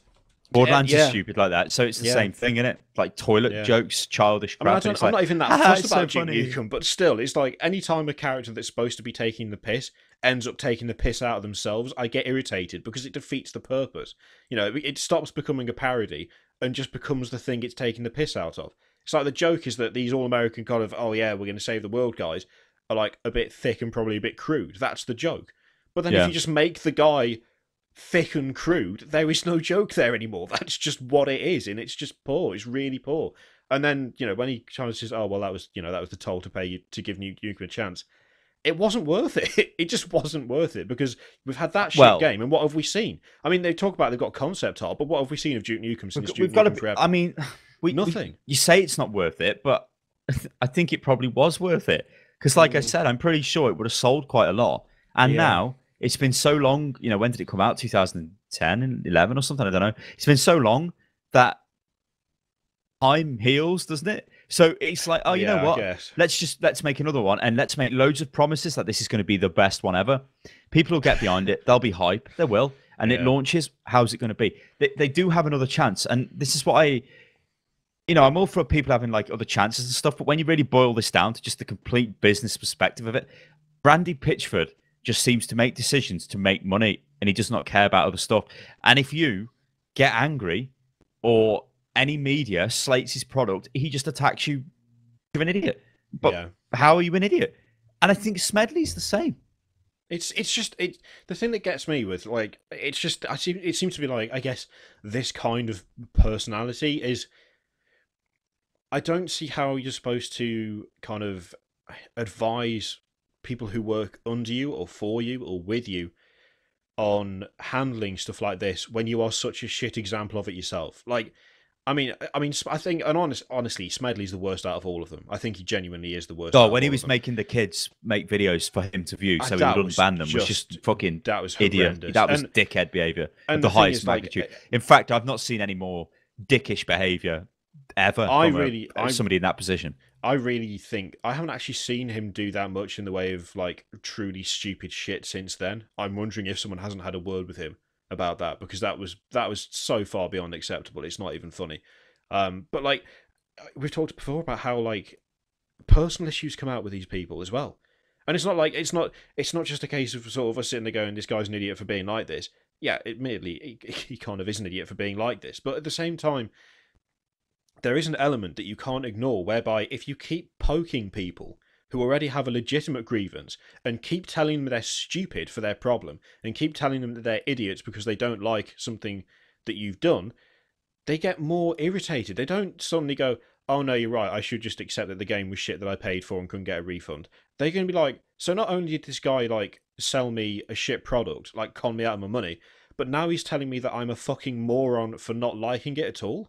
Borderlands is stupid like that, so it's the same thing, isn't it? Like toilet jokes, childish crap. I'm not even that fussed about Duke Nukem, but still, it's like any time a character that's supposed to be taking the piss ends up taking the piss out of themselves, I get irritated because it defeats the purpose. It stops becoming a parody and just becomes the thing it's taking the piss out of. It's like the joke is that these all-American kind of, oh yeah, we're going to save the world guys, are like a bit thick and probably a bit crude. That's the joke. But then if you just make the guy thick and crude, there is no joke there anymore. That's just what it is, and it's just poor. It's really poor. And then, when he kind of says, oh, well, that was the toll to pay you to give Nukem a chance. It wasn't worth it. It just wasn't worth it, because we've had that shit game, and what have we seen? I mean, they talk about they've got concept art, but what have we seen of Duke Nukem since Duke Nukem Forever? I mean, nothing. You say it's not worth it, but I think it probably was worth it. Because like I said, I'm pretty sure it would have sold quite a lot. And now, it's been so long, when did it come out? 2010 and 11 or something? I don't know. It's been so long that time heals, doesn't it? So it's like, oh, you know what? Let's make another one, and let's make loads of promises that this is going to be the best one ever. People will get behind it. They'll be hype. They will. And it launches. How's it going to be? They do have another chance. And this is what I'm all for people having like other chances and stuff. But when you really boil this down to just the complete business perspective of it, Brandy Pitchford just seems to make decisions to make money, and he does not care about other stuff. And if you get angry or any media slates his product, he just attacks you. You're an idiot. But how are you an idiot? And I think Smedley's the same. It's just the thing that gets me with it seems to be like, I guess this kind of personality is, I don't see how you're supposed to kind of advise people who work under you or for you or with you on handling stuff like this when you are such a shit example of it yourself. I think, and honestly, Smedley's the worst out of all of them. I think he genuinely is the worst. Oh, when he was making the kids make videos for him to view, so he wouldn't ban them, was just fucking idiot. That was dickhead behaviour of the highest magnitude. In fact, I've not seen any more dickish behaviour ever from somebody in that position. I really think I haven't actually seen him do that much in the way of truly stupid shit since then. I'm wondering if someone hasn't had a word with him about that, because that was so far beyond acceptable. It's not even funny. But we've talked before about how personal issues come out with these people as well, and it's not just a case of sort of us sitting there going, this guy's an idiot for being like this. Yeah, admittedly, he kind of is an idiot for being like this, but at the same time, there is an element that you can't ignore, whereby if you keep poking people who already have a legitimate grievance and keep telling them they're stupid for their problem and keep telling them that they're idiots because they don't like something that you've done, they get more irritated. They don't suddenly go, oh no, you're right, I should just accept that the game was shit that I paid for and couldn't get a refund. They're going to be like, So not only did this guy like sell me a shit product, like con me out of my money, but now he's telling me that I'm a fucking moron for not liking it at all.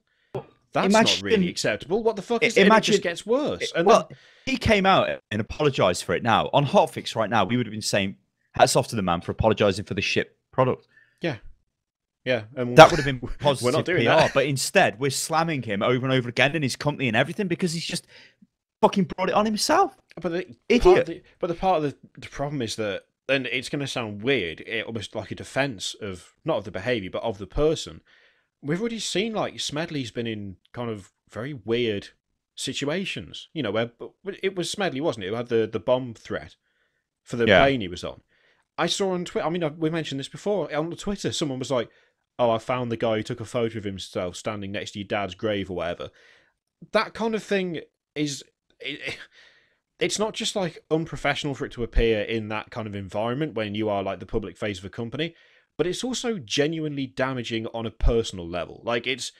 That's not really acceptable. What the fuck is it? It just gets worse. And well, he came out and apologised for it now. On Hotfix right now, we would have been saying, hats off to the man for apologising for the shit product. Yeah. Yeah. And that would have been positive we're not doing PR. that. But instead, we're slamming him over and over again in his company and everything because he's just fucking brought it on himself. But the part of the problem is that, and it's going to sound weird, almost like a defence of, not of the behaviour, but of the person. We've already seen, like, Smedley's been in kind of very weird situations. You know, where it was Smedley, wasn't it, who had the bomb threat for the plane he was on. I saw on Twitter, I mean, we mentioned this before, on Twitter, someone was like, oh, I found the guy who took a photo of himself standing next to your dad's grave or whatever. That kind of thing is... It's not just, like, unprofessional for it to appear in that kind of environment when you are, like, the public face of a company, but it's also genuinely damaging on a personal level. Like, it's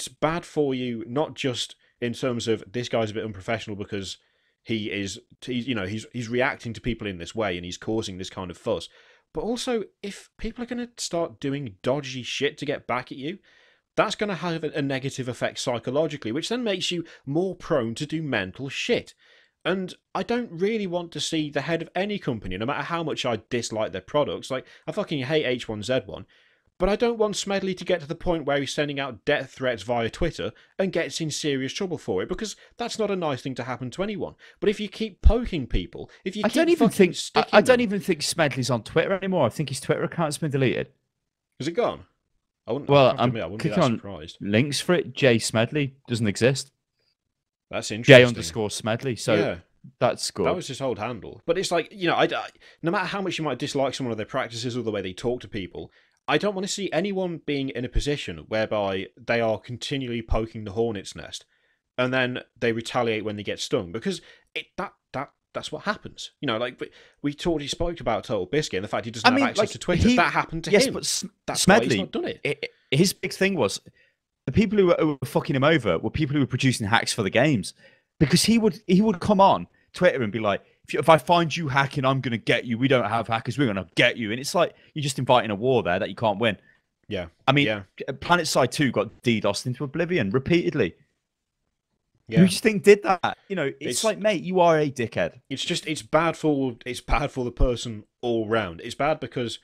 bad for you, not just in terms of this guy's a bit unprofessional because he's reacting to people in this way and he's causing this kind of fuss, but also if people are going to start doing dodgy shit to get back at you, that's going to have a negative effect psychologically, which then makes you more prone to do mental shit. And I don't really want to see the head of any company, no matter how much I dislike their products. Like, I fucking hate H1Z1, but I don't want Smedley to get to the point where he's sending out death threats via Twitter and gets in serious trouble for it, because that's not a nice thing to happen to anyone. But if you keep poking people, if you I don't even think Smedley's on Twitter anymore. I think his Twitter account's been deleted. Is it gone? I'm clicking on links for it. J Smedley doesn't exist. That's interesting. J_Smedley. So that's good. That was his old handle. But it's like, you know, no matter how much you might dislike some of their practices or the way they talk to people, I don't want to see anyone being in a position whereby they are continually poking the hornet's nest and then they retaliate when they get stung, because that's what happens. You know, like we spoke about Total Biscuit and the fact he doesn't have access to Twitter. That happened to him. But that's Smedley, why he's not done it. His big thing was the people who were fucking him over were people who were producing hacks for the games, because he would come on Twitter and be like, if I find you hacking, I'm going to get you. We don't have hackers. We're going to get you. And it's like, you're just inviting a war there that you can't win. Yeah. I mean, PlanetSide 2 got DDoSed into oblivion repeatedly. Yeah. Who do you think did that? You know, it's like, mate, you are a dickhead. It's bad for the person all round. It's bad because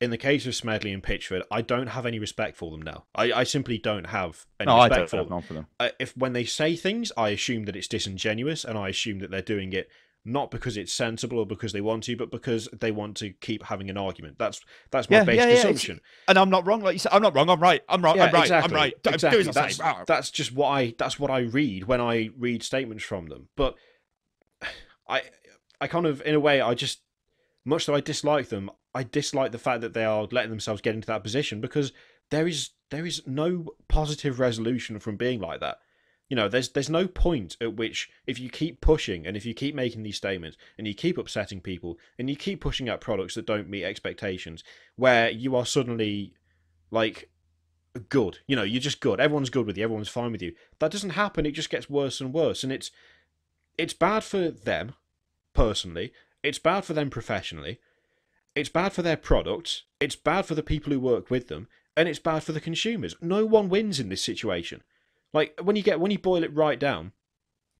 in the case of Smedley and Pitchford, I don't have any respect for them now. I simply don't have any respect for them. If when they say things, I assume that it's disingenuous, and I assume that they're doing it not because it's sensible or because they want to, but because they want to keep having an argument. That's my basic assumption. And I'm not wrong, like you said. I'm not wrong. I'm right. I'm right. I'm right. Exactly. I'm right. Exactly. That's just what I read when I read statements from them. But I kind of, in a way, much though I dislike them, I dislike the fact that they are letting themselves get into that position, because there is no positive resolution from being like that. You know, there's no point at which, if you keep pushing and if you keep making these statements and you keep upsetting people and you keep pushing out products that don't meet expectations, where you are suddenly like good. You know, you're just good. Everyone's good with you. Everyone's fine with you. That doesn't happen. It just gets worse and worse, and it's bad for them personally. It's bad for them professionally. It's bad for their products. It's bad for the people who work with them, and it's bad for the consumers. No one wins in this situation. Like, when you boil it right down,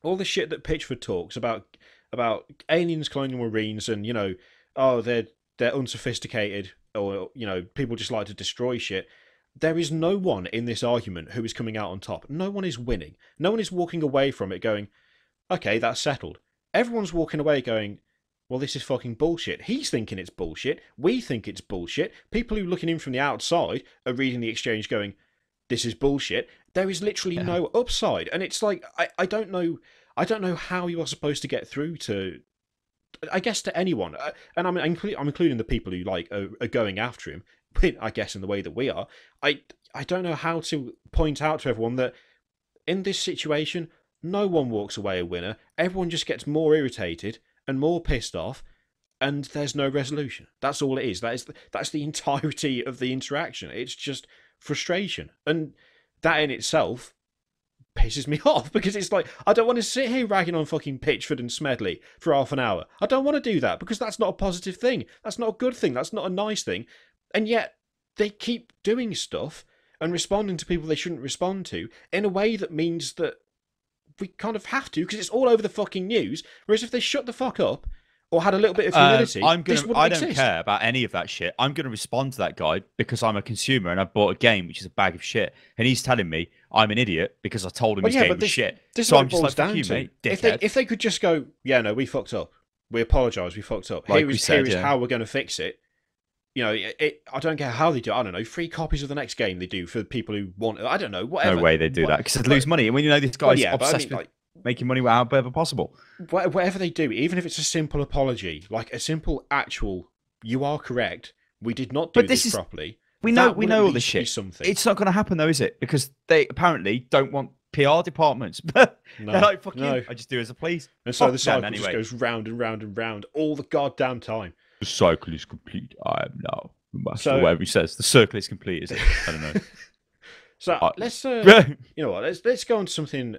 all the shit that Pitchford talks about aliens cloning Marines, and, you know, oh, they're unsophisticated, or, you know, people just like to destroy shit. There is no one in this argument who is coming out on top. No one is winning. No one is walking away from it going, okay, that's settled. Everyone's walking away going, well, this is fucking bullshit. He's thinking it's bullshit. We think it's bullshit. People who are looking in from the outside are reading the exchange going, this is bullshit. There is literally no upside. And it's like, I don't know how you are supposed to get through to, I guess, to anyone. And I'm including the people who like are going after him, I guess, in the way that we are. I don't know how to point out to everyone that in this situation, no one walks away a winner. Everyone just gets more irritated and more pissed off, and there's no resolution. That's all it is. That's the entirety of the interaction. It's just frustration, and that in itself pisses me off, because it's like, I don't want to sit here ragging on fucking Pitchford and Smedley for half an hour. I don't want to do that, because that's not a positive thing. That's not a good thing. That's not a nice thing. And yet they keep doing stuff and responding to people they shouldn't respond to in a way that means that we kind of have to, because it's all over the fucking news. Whereas if they shut the fuck up or had a little bit of humility, I don't care about any of that shit. I'm going to respond to that guy because I'm a consumer and I bought a game which is a bag of shit, and he's telling me I'm an idiot because I told him his game was shit. So I'm just like, fuck you, mate. If they could just go, yeah, no, we fucked up. We apologise. We fucked up. Here is how we're going to fix it. You know, I don't care how they do it. I don't know, 3 copies of the next game they do for people who want it. I don't know, whatever. No way they do that, because they'd lose money. And when you know this guy's obsessed with making money however possible. Whatever they do, even if it's a simple apology, like a simple actual, you are correct, we did not do this properly. We know all this shit. It's not going to happen though, is it? Because they apparently don't want PR departments. They're like, fuck you, I just do as I please. And so the cycle just goes round and round and round all the goddamn time. The cycle is complete. I am now the master. Whatever he says, the circle is complete. Is it? I don't know. So let's, you know what? Let's go on to something.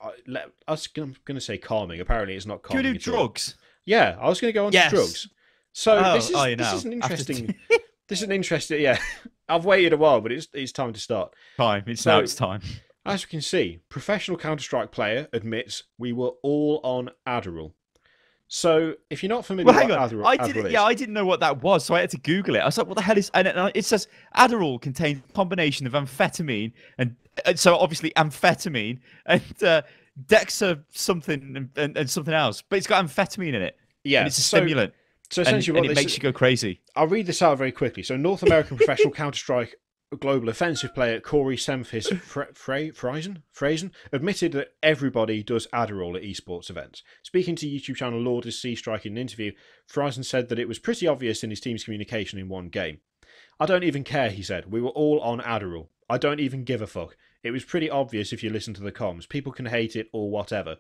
I was going to say calming. Apparently, it's not calming. Can we do drugs? Yeah, I was going to go on to drugs. So this is an interesting. This is an interesting. Yeah, I've waited a while, but it's time to start. It's time. As you can see, professional Counter-Strike player admits we were all on Adderall. So, if you're not familiar with Adderall, I didn't know what that was, so I had to Google it. I was like, what the hell is... And it says Adderall contains a combination of amphetamine, and so obviously amphetamine, and Dexa something and something else. But it's got amphetamine in it. Yeah. And it's a stimulant. So essentially and it makes you go crazy. I'll read this out very quickly. So, North American professional Counter-Strike global offensive player Corey Semphis Frazen admitted that everybody does Adderall at eSports events. Speaking to YouTube channel Lord is Sea Strike in an interview, Frazen said that it was pretty obvious in his team's communication in one game. I don't even care, he said. We were all on Adderall. I don't even give a fuck. It was pretty obvious if you listen to the comms. People can hate it or whatever.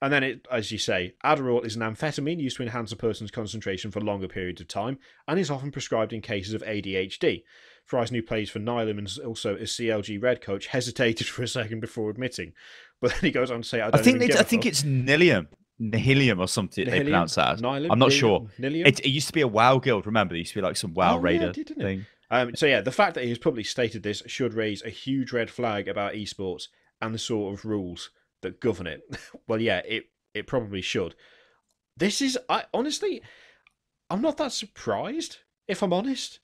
And then, as you say, Adderall is an amphetamine used to enhance a person's concentration for longer periods of time and is often prescribed in cases of ADHD. Frazen, who plays for Nylum and also is CLG Red coach, hesitated for a second before admitting. But then he goes on to say, I think it's Nihilium or something they pronounce that as. Nylum? I'm not sure. It used to be a WoW guild, remember? There used to be like some WoW Raider thing. So yeah, the fact that he has publicly stated this should raise a huge red flag about esports and the sort of rules that govern it. Well, yeah, it probably should. Honestly, I'm not that surprised, if I'm honest.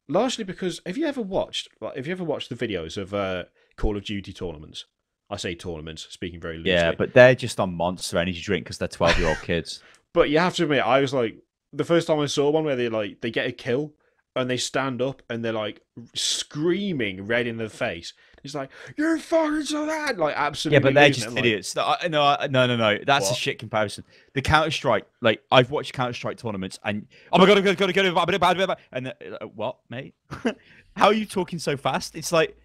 Largely because, have you ever watched the videos of Call of Duty tournaments? I say tournaments, speaking very loosely. Yeah, but they're just on Monster Energy drink because they're 12-year-old kids. But you have to admit, I was like, the first time I saw one where they get a kill and they stand up and they're like screaming red in the face. It's like, you're fucking so that, like, absolutely. Yeah, but they're just idiots. No. That's a shit comparison. The Counter-Strike, like, I've watched Counter-Strike tournaments and, oh my God, I've got to go. And what, mate? How are you talking so fast? It's like,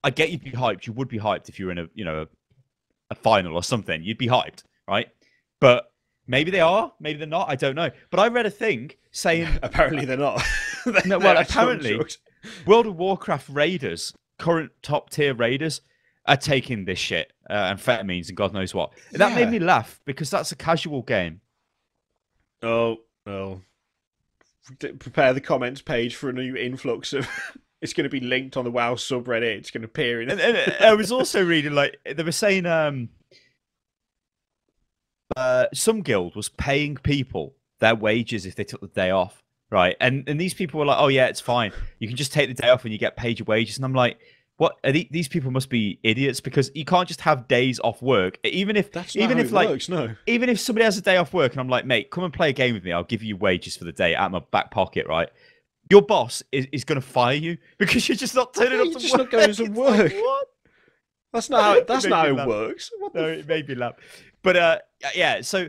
I get you'd be hyped. You would be hyped if you were in a final or something. You'd be hyped, right? But maybe they are, maybe they're not. I don't know. But I read a thing saying... Apparently they're not. No, well, apparently, World of Warcraft raiders, current top-tier raiders, are taking this shit, amphetamines and God knows what. And that made me laugh, because that's a casual game. Oh. Prepare the comments page for a new influx of... It's going to be linked on the WoW subreddit. It's going to appear in... And I was also reading, like, they were saying some guild was paying people their wages if they took the day off, right? And these people were like, oh, yeah, it's fine. You can just take the day off and you get paid your wages. And I'm like, what? These people must be idiots, because you can't just have days off work. Even if somebody has a day off work and I'm like, mate, come and play a game with me. I'll give you wages for the day out of my back pocket, right? Your boss is going to fire you because you're just not turning up to work. Just not going to work. Like, what? That's not how it works. It made me laugh. But yeah, so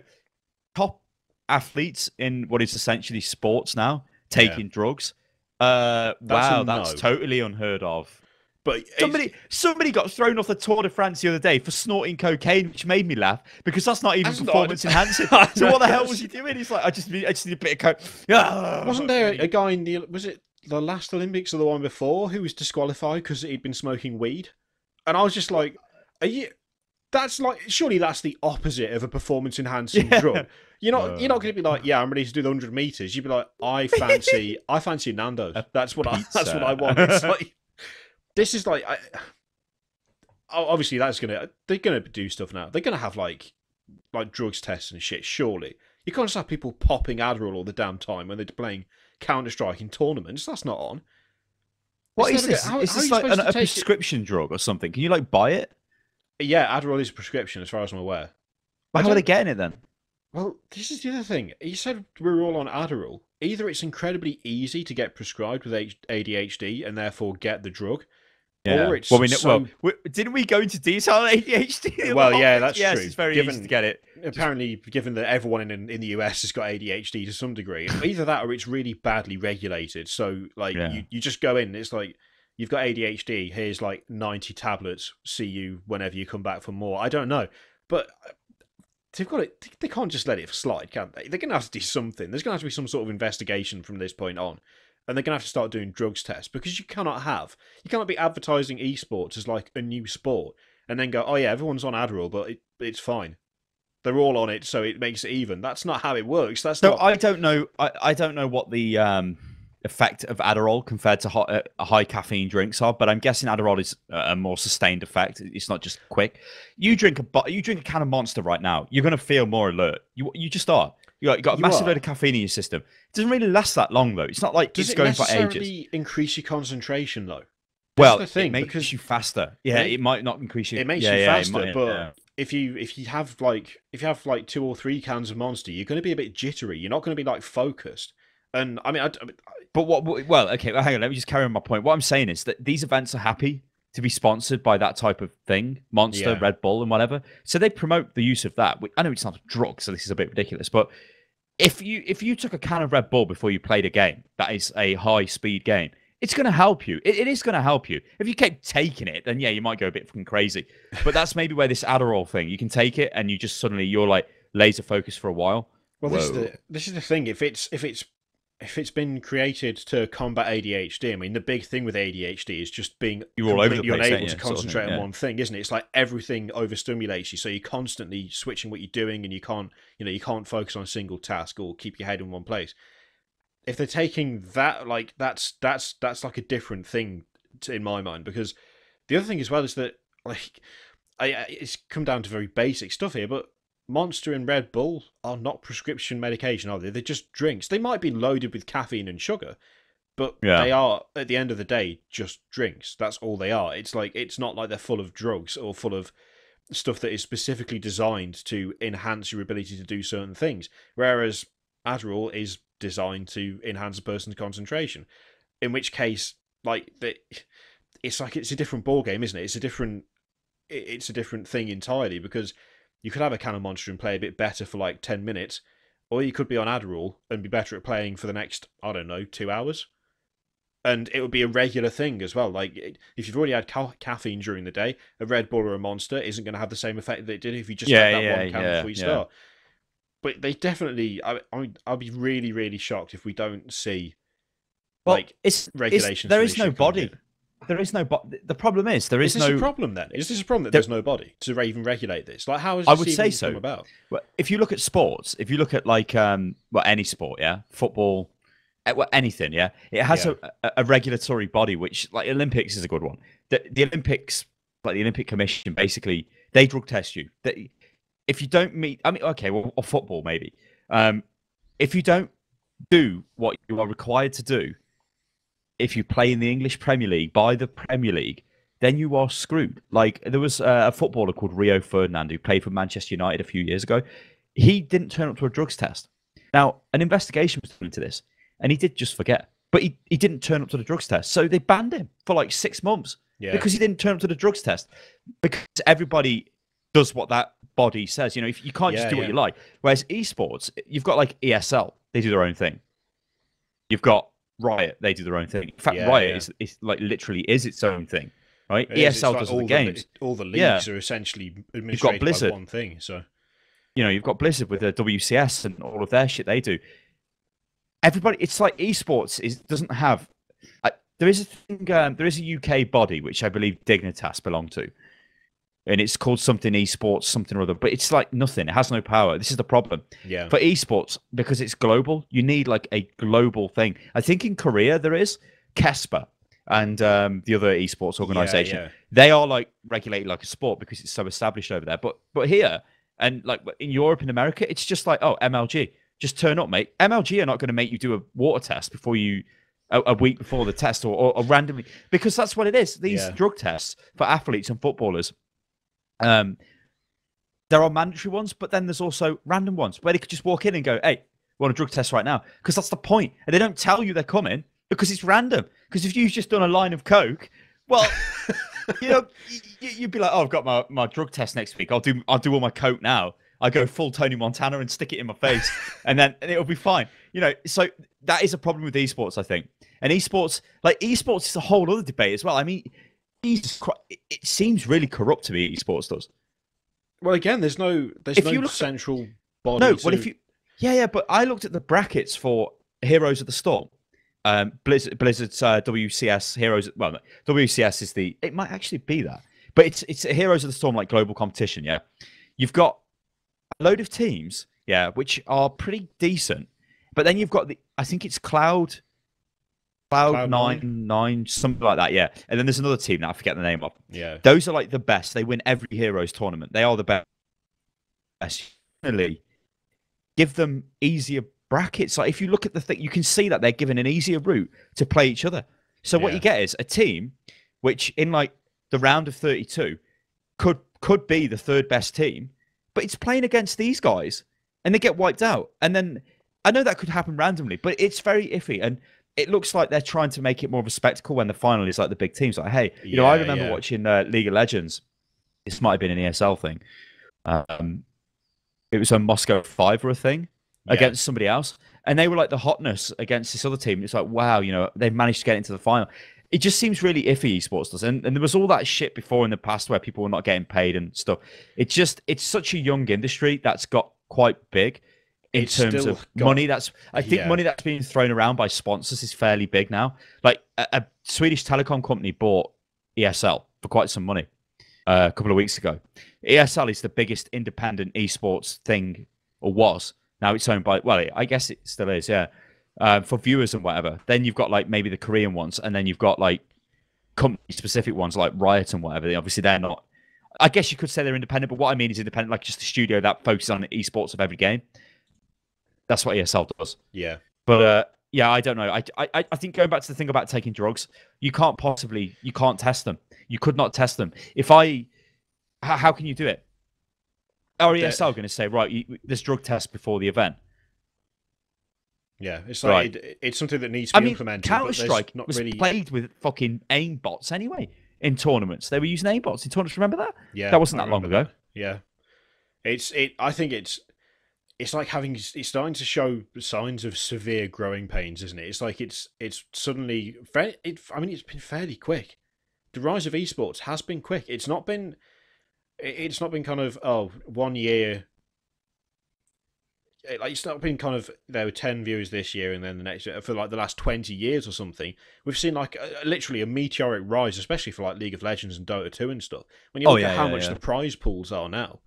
top athletes in what is essentially sports now taking drugs. That's totally unheard of. But somebody got thrown off the Tour de France the other day for snorting cocaine, which made me laugh because that's not even performance enhancing. So what the hell was he doing? He's like, I just need a bit of coke. Wasn't there a guy in was it the last Olympics or the one before who was disqualified because he'd been smoking weed? And I was just like, Are you? That's like, surely that's the opposite of a performance enhancing drug. You're not going to be like, yeah, I'm ready to do the 100 meters. You'd be like, I fancy Nando's. That's what I want. It's like, this is like, obviously they're gonna do stuff now. They're gonna have like drugs tests and shit. Surely you can't just have people popping Adderall all the damn time when they're playing Counter-Strike in tournaments. That's not on. What is this? Is this like a prescription drug or something? Can you like buy it? Yeah, Adderall is a prescription, as far as I'm aware. But how are they getting it then? Well, this is the other thing. You said we're all on Adderall. Either it's incredibly easy to get prescribed with ADHD and therefore get the drug, or it's didn't we go into detail on ADHD? Well, yeah, that's true. It's very easy to get it. Apparently, given that everyone in the US has got ADHD to some degree, either that or it's really badly regulated. So, like, you just go in, it's like, you've got ADHD, here's like 90 tablets, see you whenever you come back for more. I don't know. But they can't just let it slide, can they? They're going to have to do something. There's going to have to be some sort of investigation from this point on. And they're going to have to start doing drugs tests, because you cannot be advertising eSports as like a new sport and then go, oh yeah, everyone's on Adderall, but it's fine. They're all on it, so it makes it even. That's not how it works. I don't know. I don't know what the effect of Adderall compared to high caffeine drinks are, but I'm guessing Adderall is a more sustained effect. It's not just quick. You drink a can of Monster right now, you're going to feel more alert. You just are. You got a massive load of caffeine in your system. It doesn't really last that long though. It's not like it's going for ages. Does it necessarily increase your concentration though? Well, the thing, it makes you faster. Yeah, it might not increase your. It makes you faster, but if you have like 2 or 3 cans of Monster, you're going to be a bit jittery. You're not going to be like focused. And I mean, but what? Well, okay. Well, hang on. Let me just carry on my point. What I'm saying is that these events are happy to be sponsored by that type of thing, Monster, Red Bull, and whatever. So they promote the use of that. I know it's not a drug, so this is a bit ridiculous, but if you took a can of Red Bull before you played a game that is a high speed game, it's going to help you. It is going to help you. If you keep taking it, then yeah, you might go a bit fucking crazy. But that's maybe where this Adderall thing, you can take it and you just suddenly you're like laser focused for a while. Well, this is the thing. If it's been created to combat ADHD, I mean, the big thing with ADHD is just being unable to concentrate on one thing, isn't it? It's like everything overstimulates you, so you're constantly switching what you're doing, and you can't focus on a single task or keep your head in one place. If they're taking that, like, that's like a different thing in my mind, because the other thing as well is that, like, it's come down to very basic stuff here, but Monster and Red Bull are not prescription medication, are they? They're just drinks. They might be loaded with caffeine and sugar, but they are, at the end of the day, just drinks. That's all they are. It's like, it's not like they're full of drugs or full of stuff that is specifically designed to enhance your ability to do certain things. Whereas Adderall is designed to enhance a person's concentration. In which case, like, it's a different ball game, isn't it? It's a different thing entirely, because you could have a can of Monster and play a bit better for like 10 minutes, or you could be on Adderall and be better at playing for the next, I don't know, 2 hours. And it would be a regular thing as well. Like, if you've already had caffeine during the day, a Red Bull or a Monster isn't going to have the same effect that it did if you just had that one can before you start. But they definitely, I'll be really, really shocked if we don't see regulations. There is no body. There is no body. The problem is there is no. Is this a problem then? Is this a problem that there's no body to even regulate this? Like, how is this I would say so. Come about? Well, if you look at sports, if you look at like any sport, football, anything, it has a regulatory body, which, like, Olympics is a good one. The Olympics, like the Olympic Commission, basically they drug test you. If you don't meet, I mean, okay, well, or football maybe. If you don't do what you are required to do, if you play in the English Premier League, by the Premier League, then you are screwed. Like, there was a footballer called Rio Ferdinand who played for Manchester United a few years ago. He didn't turn up to a drugs test. Now, an investigation was done into this, and he did just forget. But he didn't turn up to the drugs test. So they banned him for like 6 months because he didn't turn up to the drugs test. Because everybody does what that body says. You know, if you can't just do what you like. Whereas esports, you've got like ESL, they do their own thing. You've got Riot, they do their own thing. In fact, Riot is like literally is its own thing, right? ESL does all the games. All the leagues are essentially administrated by one thing. So, you know, you've got Blizzard with their WCS and all of their shit they do. Everybody, it's like esports doesn't have. There is a thing. There is a UK body which I believe Dignitas belong to. and it's called something eSports, something or other, but it's like nothing. It has no power. This is the problem. Yeah. For eSports, because it's global, you need like a global thing. I think in Korea there is Kesper and the other eSports organization. Yeah. They are like regulated like a sport because it's so established over there. But here and like in Europe and America, it's just like, oh, MLG, just turn up, mate. MLG are not going to make you do a water test before you a week before the test or randomly, because that's what it is. These drug tests for athletes and footballers. There are mandatory ones, but then there's also random ones where they could just walk in and go, hey, we want a drug test right now, because that's the point. And they don't tell you they're coming because it's random. Because if you've just done a line of coke, well, you know, you'd be like, oh, I've got my drug test next week. I'll do all my coke now. I go full Tony Montana and stick it in my face, and it'll be fine. You know, so that is a problem with esports, I think. And esports is a whole other debate as well. I mean, Jesus Christ, it seems really corrupt to me. Esports does. Well, again, there's no central body. No, well, but I looked at the brackets for Heroes of the Storm, Blizzard's WCS Heroes. Well, no, WCS is it might actually be that, but it's a Heroes of the Storm like global competition. Yeah, you've got a load of teams, which are pretty decent, but then you've got I think it's Cloud 9, something like that, yeah. And then there's another team that I forget the name of. Yeah. Those are like the best. They win every Heroes tournament. They are the best. Finally, give them easier brackets. Like if you look at the thing, you can see that they're given an easier route to play each other. So what you get is a team which in like the round of 32 could be the third best team, but it's playing against these guys and they get wiped out. And then I know that could happen randomly, but it's very iffy. And it looks like they're trying to make it more of a spectacle when the final is like the big teams. Like, hey, you know, I remember watching League of Legends. This might have been an ESL thing. It was a Moscow 5 or a thing against somebody else. And they were like the hotness against this other team. It's like, wow, you know, they've managed to get into the final. It just seems really iffy, esports does. And there was all that shit before in the past where people were not getting paid and stuff. It's such a young industry that's got quite big. In terms of money, I think money that's being thrown around by sponsors is fairly big now. Like a Swedish telecom company bought ESL for quite some money a couple of weeks ago. ESL is the biggest independent esports thing, or was. Now it's owned by, well, I guess it still is, for viewers and whatever. Then you've got like maybe the Korean ones, and then you've got like company-specific ones like Riot and whatever. Obviously, they're not. I guess you could say they're independent, but what I mean is independent, like just a studio that focuses on the esports of every game. That's what ESL does. Yeah. But I don't know. I think going back to the thing about taking drugs, you can't test them. You could not test them. How can you do it? Are ESL going to say, right, there's drug tests before the event? Yeah, it's like it's something that needs to be implemented. Counter-Strike was played with fucking aim bots anyway in tournaments. They were using aim bots in tournaments. Remember that? Yeah, that wasn't that long ago. Yeah, I think it's like it's starting to show signs of severe growing pains, isn't it? It's like it's suddenly it's been fairly quick. The rise of esports has been quick. It's not been kind of 1 year. Like it's not been kind of there were 10 viewers this year and then the next year for like the last 20 years or something. We've seen like literally a meteoric rise, especially for like League of Legends and Dota 2 and stuff. When you look at how much the prize pools are now,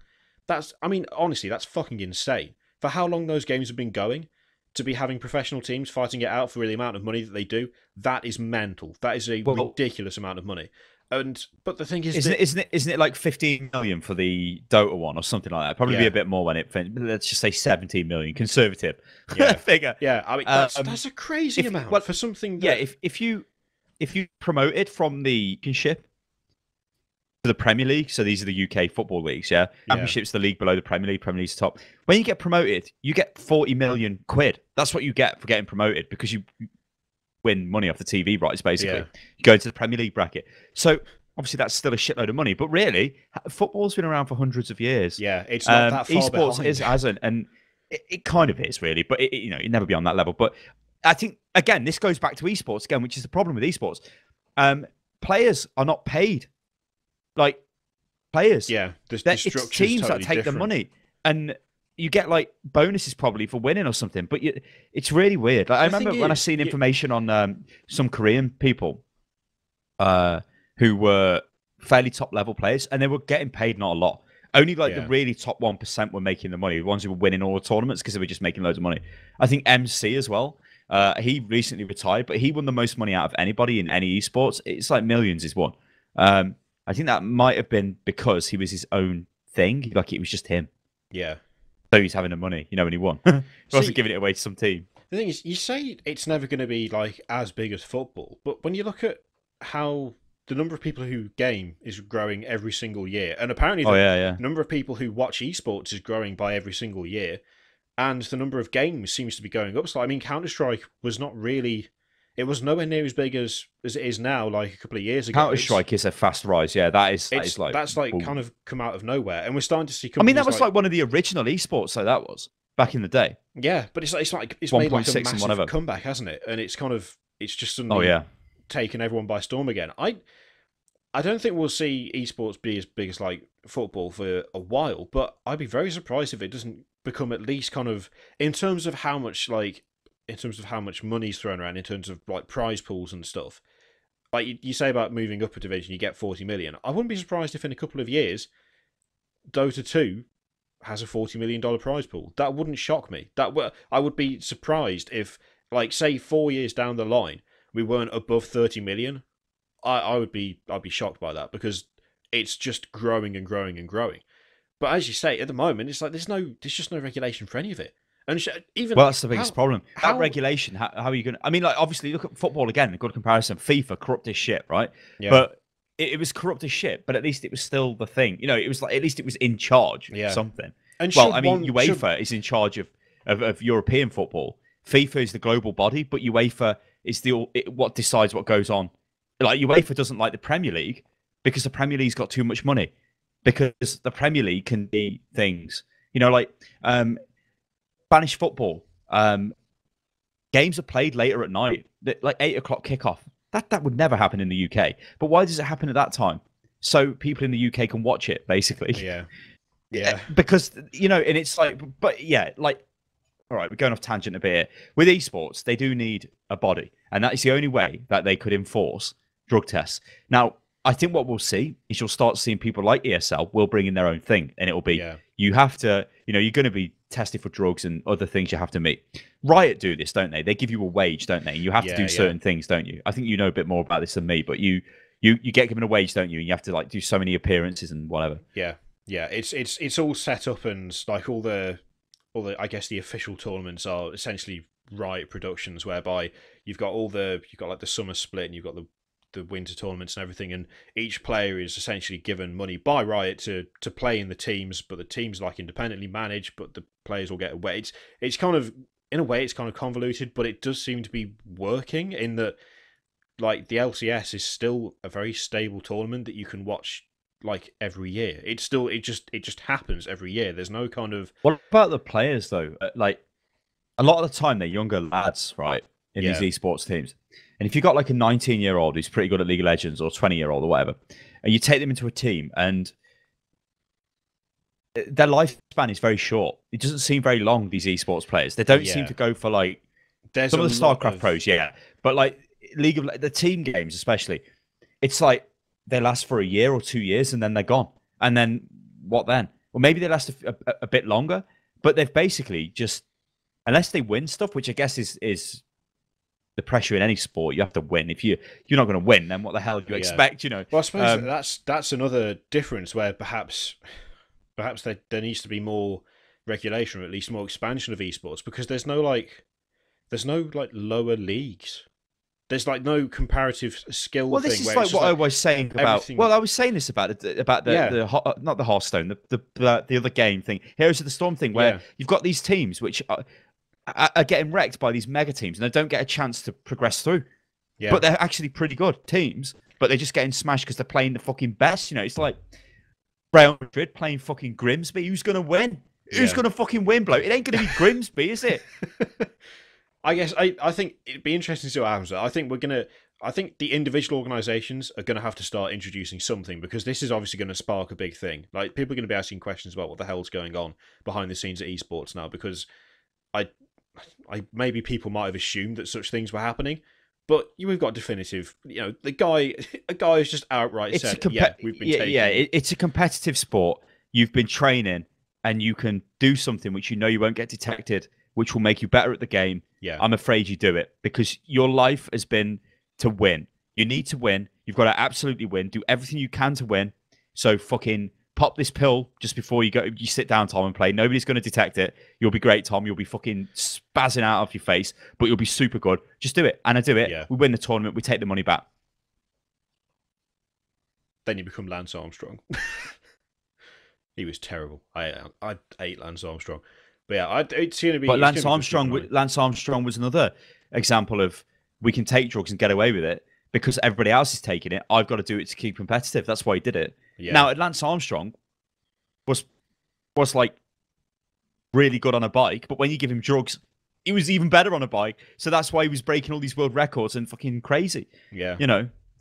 honestly, that's fucking insane. For how long those games have been going, to be having professional teams fighting it out for the amount of money that they do, that is mental. That is a ridiculous amount of money. But the thing is, isn't it like 15 million for the Dota one or something like that? Probably be a bit more when it finishes. Let's just say 17 million, conservative figure. Yeah, I mean that's a crazy amount for something. That... if you promoted from the championship to the Premier League, so these are the UK football leagues, Championship's the league below the Premier League. Premier League's top. When you get promoted, you get 40 million quid. That's what you get for getting promoted because you win money off the TV rights, basically. You go into the Premier League bracket. So obviously that's still a shitload of money, but really football's been around for hundreds of years. Yeah, it's not that far esports behind. Hasn't, and it kind of is really, but you'd never be on that level. But I think again, this goes back to esports again, which is the problem with esports. Players are not paid like players. Yeah, it's teams that take the money, and you get like bonuses probably for winning or something, but it's really weird. Like, I remember when I seen information on some Korean people who were fairly top level players, and they were getting paid not a lot. Only like the really top 1% were making the money, the ones who were winning all the tournaments because they were just making loads of money. I think MC as well. He recently retired, but he won the most money out of anybody in any esports. It's like millions he's won. I think that might have been because he was his own thing. Like it was just him. Yeah. So he's having the money, when he won. He wasn't giving it away to some team. The thing is, you say it's never going to be like as big as football, but when you look at how the number of people who game is growing every single year, and apparently the number of people who watch esports is growing by every single year, and the number of games seems to be going up. So I mean, Counter-Strike was not really, it was nowhere near as big as it is now. Like a couple of years ago, Counter-Strike is a fast rise. Yeah, that's like kind of come out of nowhere, and we're starting to see. I mean, that was like one of the original esports. So that was back in the day. Yeah, but it's made like a massive comeback, hasn't it? And it's just suddenly taken everyone by storm again. I don't think we'll see esports be as big as like football for a while, but I'd be very surprised if it doesn't become at least kind of in terms of how much money's thrown around, in terms of like prize pools and stuff. Like you say about moving up a division, you get 40 million. I wouldn't be surprised if in a couple of years, Dota 2 has a $40 million prize pool. That wouldn't shock me. I would be surprised if, like, say 4 years down the line, we weren't above 30 million. I'd be shocked by that, because it's just growing and growing and growing. But as you say, at the moment, it's like there's just no regulation for any of it. And that's the biggest problem. That regulation, how are you going to... I mean, like, obviously, look at football again, a good comparison. FIFA, corrupt as shit, right? Yeah. But it was corrupt as shit, but at least it was still the thing. It was like, at least it was in charge of something. And UEFA is in charge of European football. FIFA is the global body, but UEFA is what decides what goes on. Like, UEFA doesn't like the Premier League because the Premier League's got too much money. Because the Premier League can be things. Like Spanish football. Games are played later at night, like 8 o'clock kickoff. That would never happen in the UK. But why does it happen at that time? So people in the UK can watch it, basically. Yeah. Because, and it's like, but yeah, like, all right, we're going off tangent a bit here. With esports, they do need a body. And that is the only way that they could enforce drug tests. Now, I think what we'll see is you'll start seeing people like ESL will bring in their own thing. And it'll be, you have to, you're going to be tested for drugs and other things you have to meet. Riot do this, don't they? They give you a wage, don't they? And you have to do certain things, don't you? I think you know a bit more about this than me, but you get given a wage, don't you? And you have to like do so many appearances and whatever. Yeah. It's all set up, and like all the I guess the official tournaments are essentially Riot Productions, whereby you've got like the summer split, and you've got the winter tournaments and everything, and each player is essentially given money by Riot to play in the teams, but the teams like independently managed, but the players will get away. It's kind of, in a way, it's kind of convoluted, but it does seem to be working in that, like, the LCS is still a very stable tournament that you can watch like every year. It just happens every year. There's no kind of... What about the players though? Like, a lot of the time they're younger lads, right, in these esports teams. And if you've got like a 19-year-old who's pretty good at League of Legends, or 20-year-old or whatever, and you take them into a team, and their lifespan is very short. It doesn't seem very long, these esports players. They don't seem to go for like... some of the StarCraft pros, but like the team games especially, it's like they last for a year or 2 years and then they're gone. And then what then? Well, maybe they last a bit longer, but they've basically just... Unless they win stuff, which I guess is the pressure in any sport, you have to win. If you're not going to win, then what the hell do you expect? Well, I suppose that's another difference, where perhaps there needs to be more regulation, or at least more expansion of esports, because there's no lower leagues. There's like no comparative skill. Well, this is like what I was saying about. Everything... Well, I was saying this about the not the Hearthstone, the other game thing, Heroes of the Storm thing, where you've got these teams which are getting wrecked by these mega teams, and they don't get a chance to progress through. Yeah. But they're actually pretty good teams, but they're just getting smashed because they're playing the fucking best. It's like Real Madrid playing fucking Grimsby. Who's gonna win? Yeah. Who's gonna fucking win, bloke? It ain't gonna be Grimsby, is it? I guess I think it'd be interesting to see what happens. I think the individual organisations are going to have to start introducing something, because this is obviously going to spark a big thing. Like, people are going to be asking questions about what the hell's going on behind the scenes at esports now, because maybe people might have assumed that such things were happening, But we've got definitive. A guy has just outright said, "Yeah, we've been taking." Yeah, it's a competitive sport. You've been training, and you can do something which you won't get detected, which will make you better at the game. Yeah, I'm afraid you do it because your life has been to win. You need to win. You've got to absolutely win. Do everything you can to win. So fucking pop this pill just before you sit down, Tom, and play. Nobody's going to detect it. You'll be great, Tom. You'll be fucking spazzing out of your face, but you'll be super good. Just do it. And I do it. Yeah. We win the tournament. We take the money back. Then you become Lance Armstrong. He was terrible. I hate Lance Armstrong. But yeah, it's going to be... But Lance Armstrong was another example of we can take drugs and get away with it because everybody else is taking it. I've got to do it to keep competitive. That's why he did it. Yeah. Now, Lance Armstrong was like really good on a bike, but when you give him drugs, he was even better on a bike. So that's why he was breaking all these world records and fucking crazy. Yeah.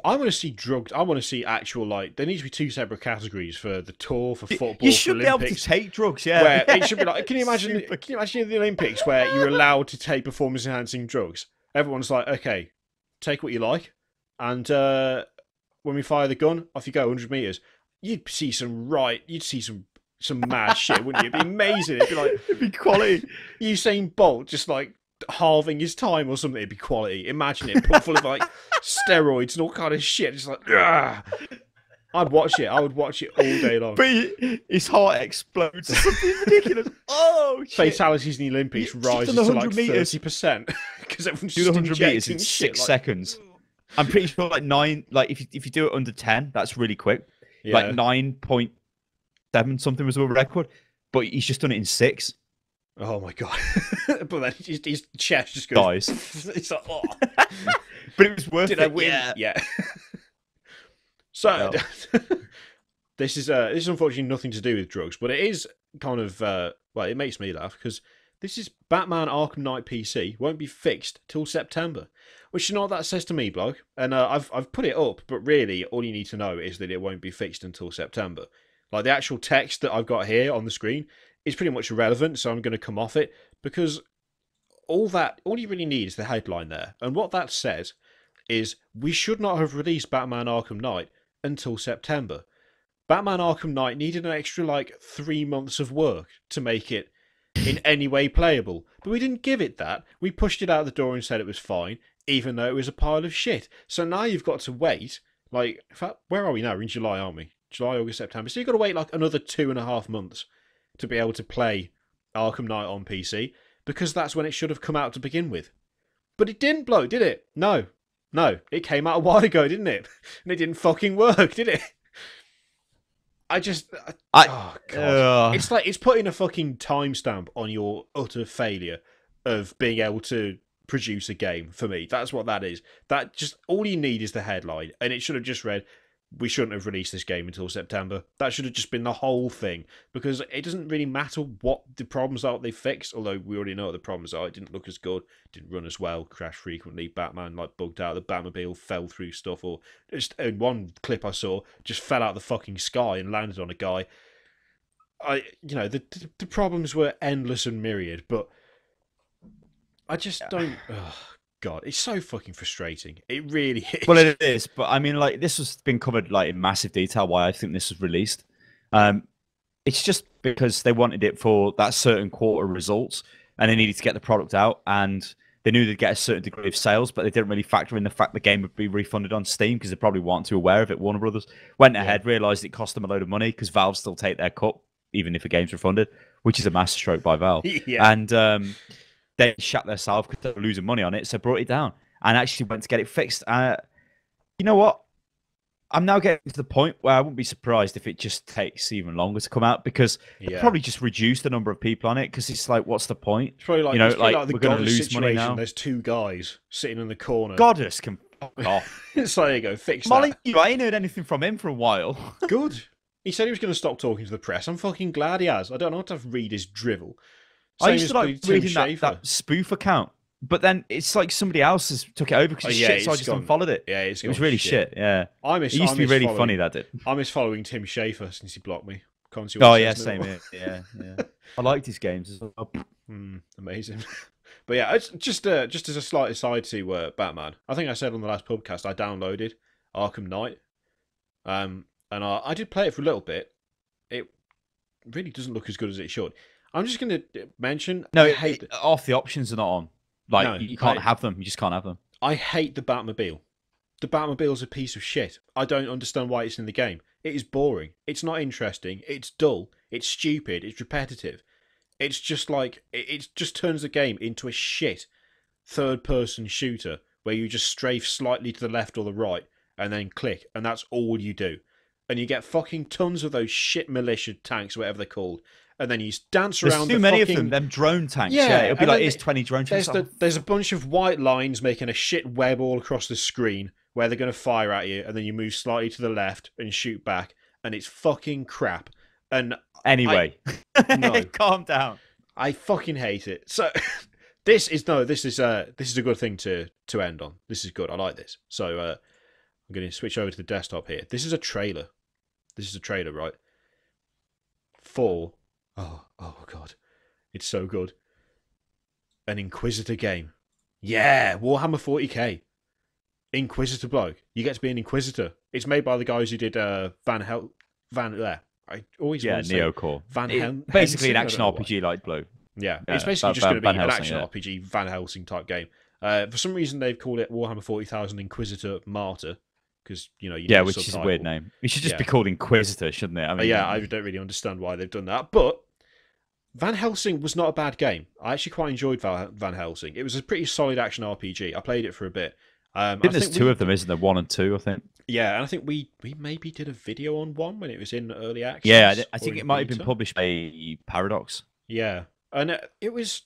I want to see drugs. I want to see actual, there needs to be 2 separate categories for the tour, for football, you should for be Olympics, able to take drugs, yeah. Where it should be can you imagine the Olympics where you're allowed to take performance-enhancing drugs? Everyone's like, okay, take what you like, and when we fire the gun, off you go, 100 meters. You'd see some mad shit, wouldn't you? It'd be amazing. It'd be quality. Usain Bolt just halving his time or something. It'd be quality. Imagine it, full of steroids and all kind of shit. Just Ugh. I'd watch it. I would watch it all day long. But his heart explodes. Something ridiculous. Oh, shit. Fatalities in the Olympics rises to 30% because everyone's do the 100 meters in 6 seconds. I'm pretty sure 9. If you do it under 10, that's really quick. Yeah. 9.7 something was a record, but he's just done it in 6. Oh my god! But then his chest just goes. Dies. It's like, oh. But it was worth it. Did I win? Yeah. So this is unfortunately nothing to do with drugs, but it is kind of it makes me laugh because this is Batman Arkham Knight PC won't be fixed till September, which that says to me, bloke. And I've put it up, but really all you need to know is that it won't be fixed until September. The actual text that I've got here on the screen is pretty much irrelevant, so I'm going to come off it because all you really need is the headline there. And what that says is we should not have released Batman Arkham Knight until September. Batman Arkham Knight needed an extra 3 months of work to make it in any way playable. But we didn't give it that. We pushed it out the door and said it was fine, even though it was a pile of shit. So now you've got to wait. In fact, where are we now? We're in July, aren't we? July, August, September. So you've got to wait another 2.5 months to be able to play Arkham Knight on PC, because that's when it should have come out to begin with. But it didn't, bloke, did it? No. It came out a while ago, didn't it? And it didn't fucking work, did it? Oh, God. It's putting a fucking timestamp on your utter failure of being able to produce a game, for me. That's what that is. That just, all you need is the headline, and it should have just read, we shouldn't have released this game until September. That should have just been the whole thing, because it doesn't really matter what the problems are they fixed, although we already know what the problems are. It didn't look as good, didn't run as well, crashed frequently, Batman bugged out, the Batmobile fell through stuff, or just in one clip I saw, just fell out of the fucking sky and landed on a guy. The problems were endless and myriad, but I just don't... Ugh. God, it's so fucking frustrating. It really is. Well, it is, but I mean, this has been covered in massive detail why I think this was released. It's just because they wanted it for that certain quarter results, and they needed to get the product out, and they knew they'd get a certain degree of sales, but they didn't really factor in the fact the game would be refunded on Steam because they probably weren't too aware of it. Warner Brothers went ahead, realised it cost them a load of money because Valve still take their cut, even if the game's refunded, which is a master stroke by Valve. Yeah. And they shut themselves because they were losing money on it, so brought it down and actually went to get it fixed. You know what? I'm now getting to the point where I wouldn't be surprised if it just takes even longer to come out, because they probably just reduce the number of people on it, because it's what's the point? It's probably like we're going to lose money now. There's 2 guys sitting in the corner. Goddess can fuck off. So there you go, fix Molly, that. I ain't heard anything from him for a while. Good. He said he was going to stop talking to the press. I'm fucking glad he has. I don't know how to read his drivel. I used to reading that spoof account, but then it's like somebody else has took it over because it's shit, so I just unfollowed it. Yeah, it was really shit. Yeah, it used to be really funny, that did. I miss following Tim Schafer since he blocked me. Oh yeah, same here. Yeah. I liked his games as well. Amazing. But yeah, it's just as a slight aside to Batman. I think I said on the last podcast I downloaded Arkham Knight, and I did play it for a little bit. It really doesn't look as good as it should. I'm just going to mention. No, half the options are not on. Like No, you can't have them. You just can't have them. I hate the Batmobile. The Batmobile's a piece of shit. I don't understand why it's in the game. It is boring. It's not interesting. It's dull. It's stupid. It's repetitive. It's just like it just turns the game into a shit third-person shooter where you just strafe slightly to the left or the right and then click, and that's all you do. And you get fucking tons of those shit militia tanks, whatever they're called, and then you dance around. There's too many of them. Them drone tanks. Yeah, it'll be like here's 20 drone tanks. There's a bunch of white lines making a shit web all across the screen where they're going to fire at you, and then you move slightly to the left and shoot back, and it's fucking crap. And anyway, no, calm down. I fucking hate it. So this is a good thing to end on. This is good. I like this. So I'm going to switch over to the desktop here. This is a trailer. This is a trailer, right? For oh god, it's so good. An Inquisitor game. Yeah, Warhammer 40k. Inquisitor bloke. You get to be an Inquisitor. It's made by the guys who did I always Neocore. Helsing, Basically an action RPG like Blue. Yeah, it's basically just going to be an action RPG Van Helsing type game. For some reason they've called it Warhammer 40,000 Inquisitor Martyr because you which is a weird name. It should just be called Inquisitor, shouldn't it? I mean, I don't really understand why they've done that, but Van Helsing was not a bad game. I actually quite enjoyed Van Helsing. It was a pretty solid action RPG. I played it for a bit. I think there's two of them, isn't there? 1 and 2, I think. Yeah, and I think we maybe did a video on 1 when it was in early access. Yeah, I think it might have been published by Paradox. Yeah, and it was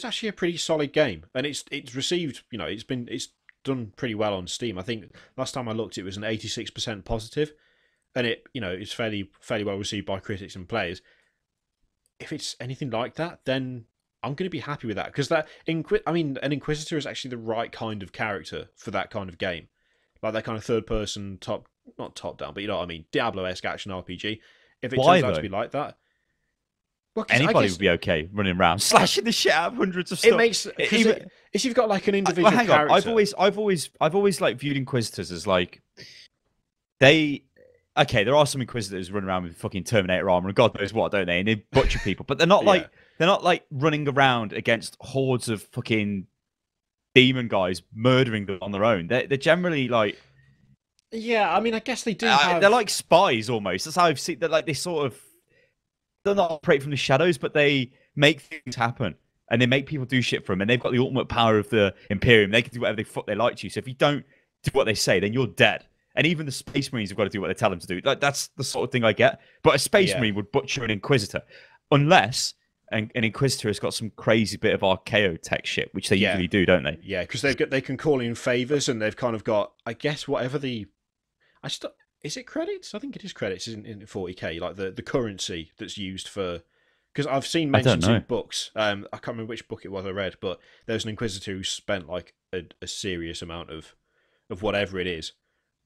actually a pretty solid game, and it's received. It's done pretty well on Steam. I think last time I looked, it was an 86% positive, and it's fairly well received by critics and players. If it's anything like that, then I'm going to be happy with that because an Inquisitor is actually the right kind of character for that kind of game, like that kind of third-person not top-down, but you know what I mean, Diablo-esque action RPG. If it turns out to be like that, well, anybody would be okay running around slashing the shit out of hundreds of stuff. It makes if you've got like an individual character. I've always like viewed Inquisitors as like there are some Inquisitors running around with fucking Terminator armor and God knows what, don't they? And they butcher people, but they're not like they're not like running around against hordes of fucking demon guys murdering them on their own. They're generally like, yeah, I mean, I guess they do. They're like spies almost. That's how I've seen that. Like they're not operate from the shadows, but they make things happen and they make people do shit for them. And they've got the ultimate power of the Imperium. They can do whatever the fuck they like to you. So if you don't do what they say, then you're dead. And even the Space Marines have got to do what they tell them to do. Like that's the sort of thing I get. But a Space Marine would butcher an Inquisitor, unless an Inquisitor has got some crazy bit of archeo tech shit, which they usually do, don't they? Yeah, because they can call in favors, and they've kind of got, I guess, whatever is it credits? I think it is credits in 40k, like the currency that's used for. Because I've seen mentions in books. I can't remember which book it was I read, but there's an Inquisitor who spent like a serious amount of whatever it is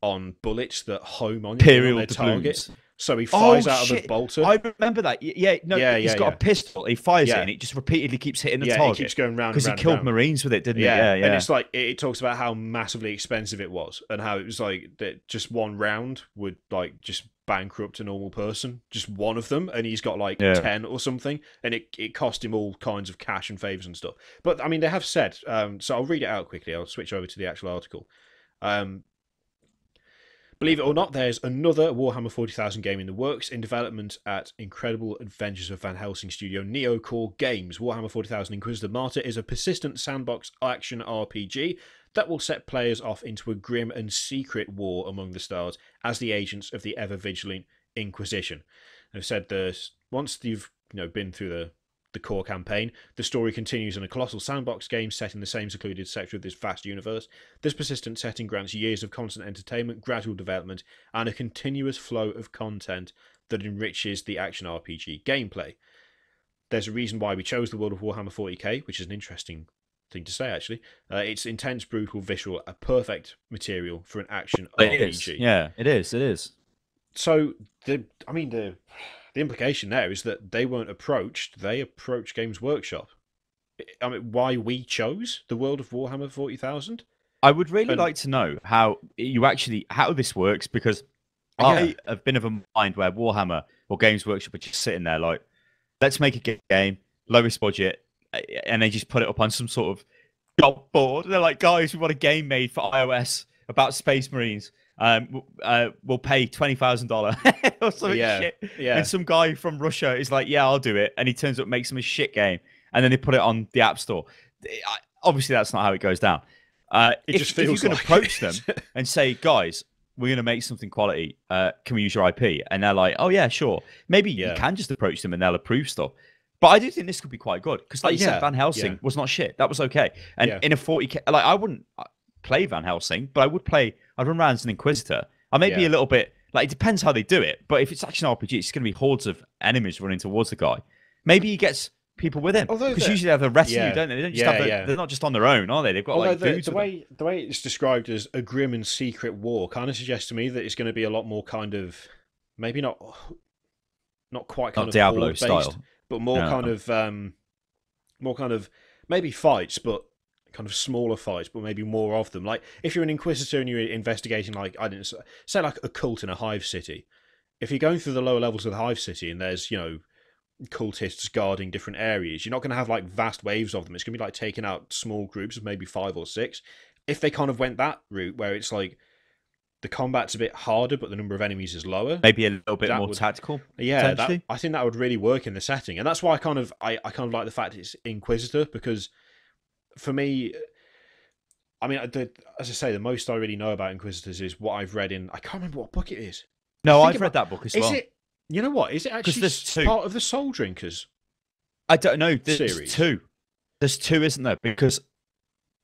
on bullets that home on their target. So he fires out of a bolter. I remember that. He's got a pistol. He fires it, and it just repeatedly keeps hitting the target. It keeps going round because he killed Marines with it, didn't he? Yeah. And it's like it talks about how massively expensive it was, and how it was like that just one round would like just bankrupt a normal person, just one of them, and he's got like 10 or something, and it cost him all kinds of cash and favors and stuff. But I mean, they have said. So I'll read it out quickly. I'll switch over to the actual article. Believe it or not, there's another Warhammer 40,000 game in the works, in development at Incredible Adventures of Van Helsing studio NeocoreGames. Warhammer 40,000 Inquisitor Martyr is a persistent sandbox action RPG that will set players off into a grim and secret war among the stars as the agents of the ever-vigilant Inquisition. They've said once you've been through the core campaign, the story continues in a colossal sandbox game set in the same secluded sector of this vast universe. This persistent setting grants years of constant entertainment, gradual development, and a continuous flow of content that enriches the action RPG gameplay. There's a reason why we chose the world of Warhammer 40k, which is an interesting thing to say, actually. It's intense, brutal, visceral, a perfect material for an action RPG. Yeah, it is. So, the implication there is that they weren't approached, they approached Games Workshop. I mean, why we chose the world of Warhammer 40,000. I would really like to know how this works, because I have been of a mind where Warhammer or Games Workshop are just sitting there like, let's make a game, lowest budget, and they just put it up on some sort of job board. They're like, guys, we want a game made for iOS about Space Marines. We'll pay $20,000 or something shit. Yeah. And some guy from Russia is like, yeah, I'll do it. And he turns up, makes them a shit game, and then they put it on the App Store. Obviously, that's not how it goes down. If you can approach them and say, guys, we're going to make something quality, can we use your IP? And they're like, oh, yeah, sure. Maybe you can just approach them and they'll approve stuff. But I do think this could be quite good, because like you said, Van Helsing was not shit. That was okay. And in a 40K, like, I wouldn't play Van Helsing, but I'd run around as an Inquisitor. I may be a little bit, like, it depends how they do it, but if it's action RPG, it's going to be hordes of enemies running towards the guy. Maybe he gets people with him, because usually they have a retinue, don't they? They don't just have they're not just on their own, are they? They've got the way it's described as a grim and secret war kind of suggests to me that it's going to be a lot more kind of, maybe not quite kind of Diablo style, but more kind of maybe fights, but kind of smaller fights, but maybe more of them. Like if you're an Inquisitor and you're investigating, like, I didn't say, like a cult in a hive city. If you're going through the lower levels of the hive city and there's, cultists guarding different areas, you're not going to have like vast waves of them. It's going to be like taking out small groups of maybe 5 or 6. If they kind of went that route where it's like the combat's a bit harder but the number of enemies is lower, maybe a little bit more tactical, I think that would really work in the setting. And that's why I kind of like the fact it's Inquisitor, because for me, I mean, as I say, the most I really know about Inquisitors is what I've read in, I can't remember what book it is. No, I've read that book as well. Is it? You know what? Is it actually part of the Soul Drinkers? I don't know. There's series? 2. There's 2, isn't there? Because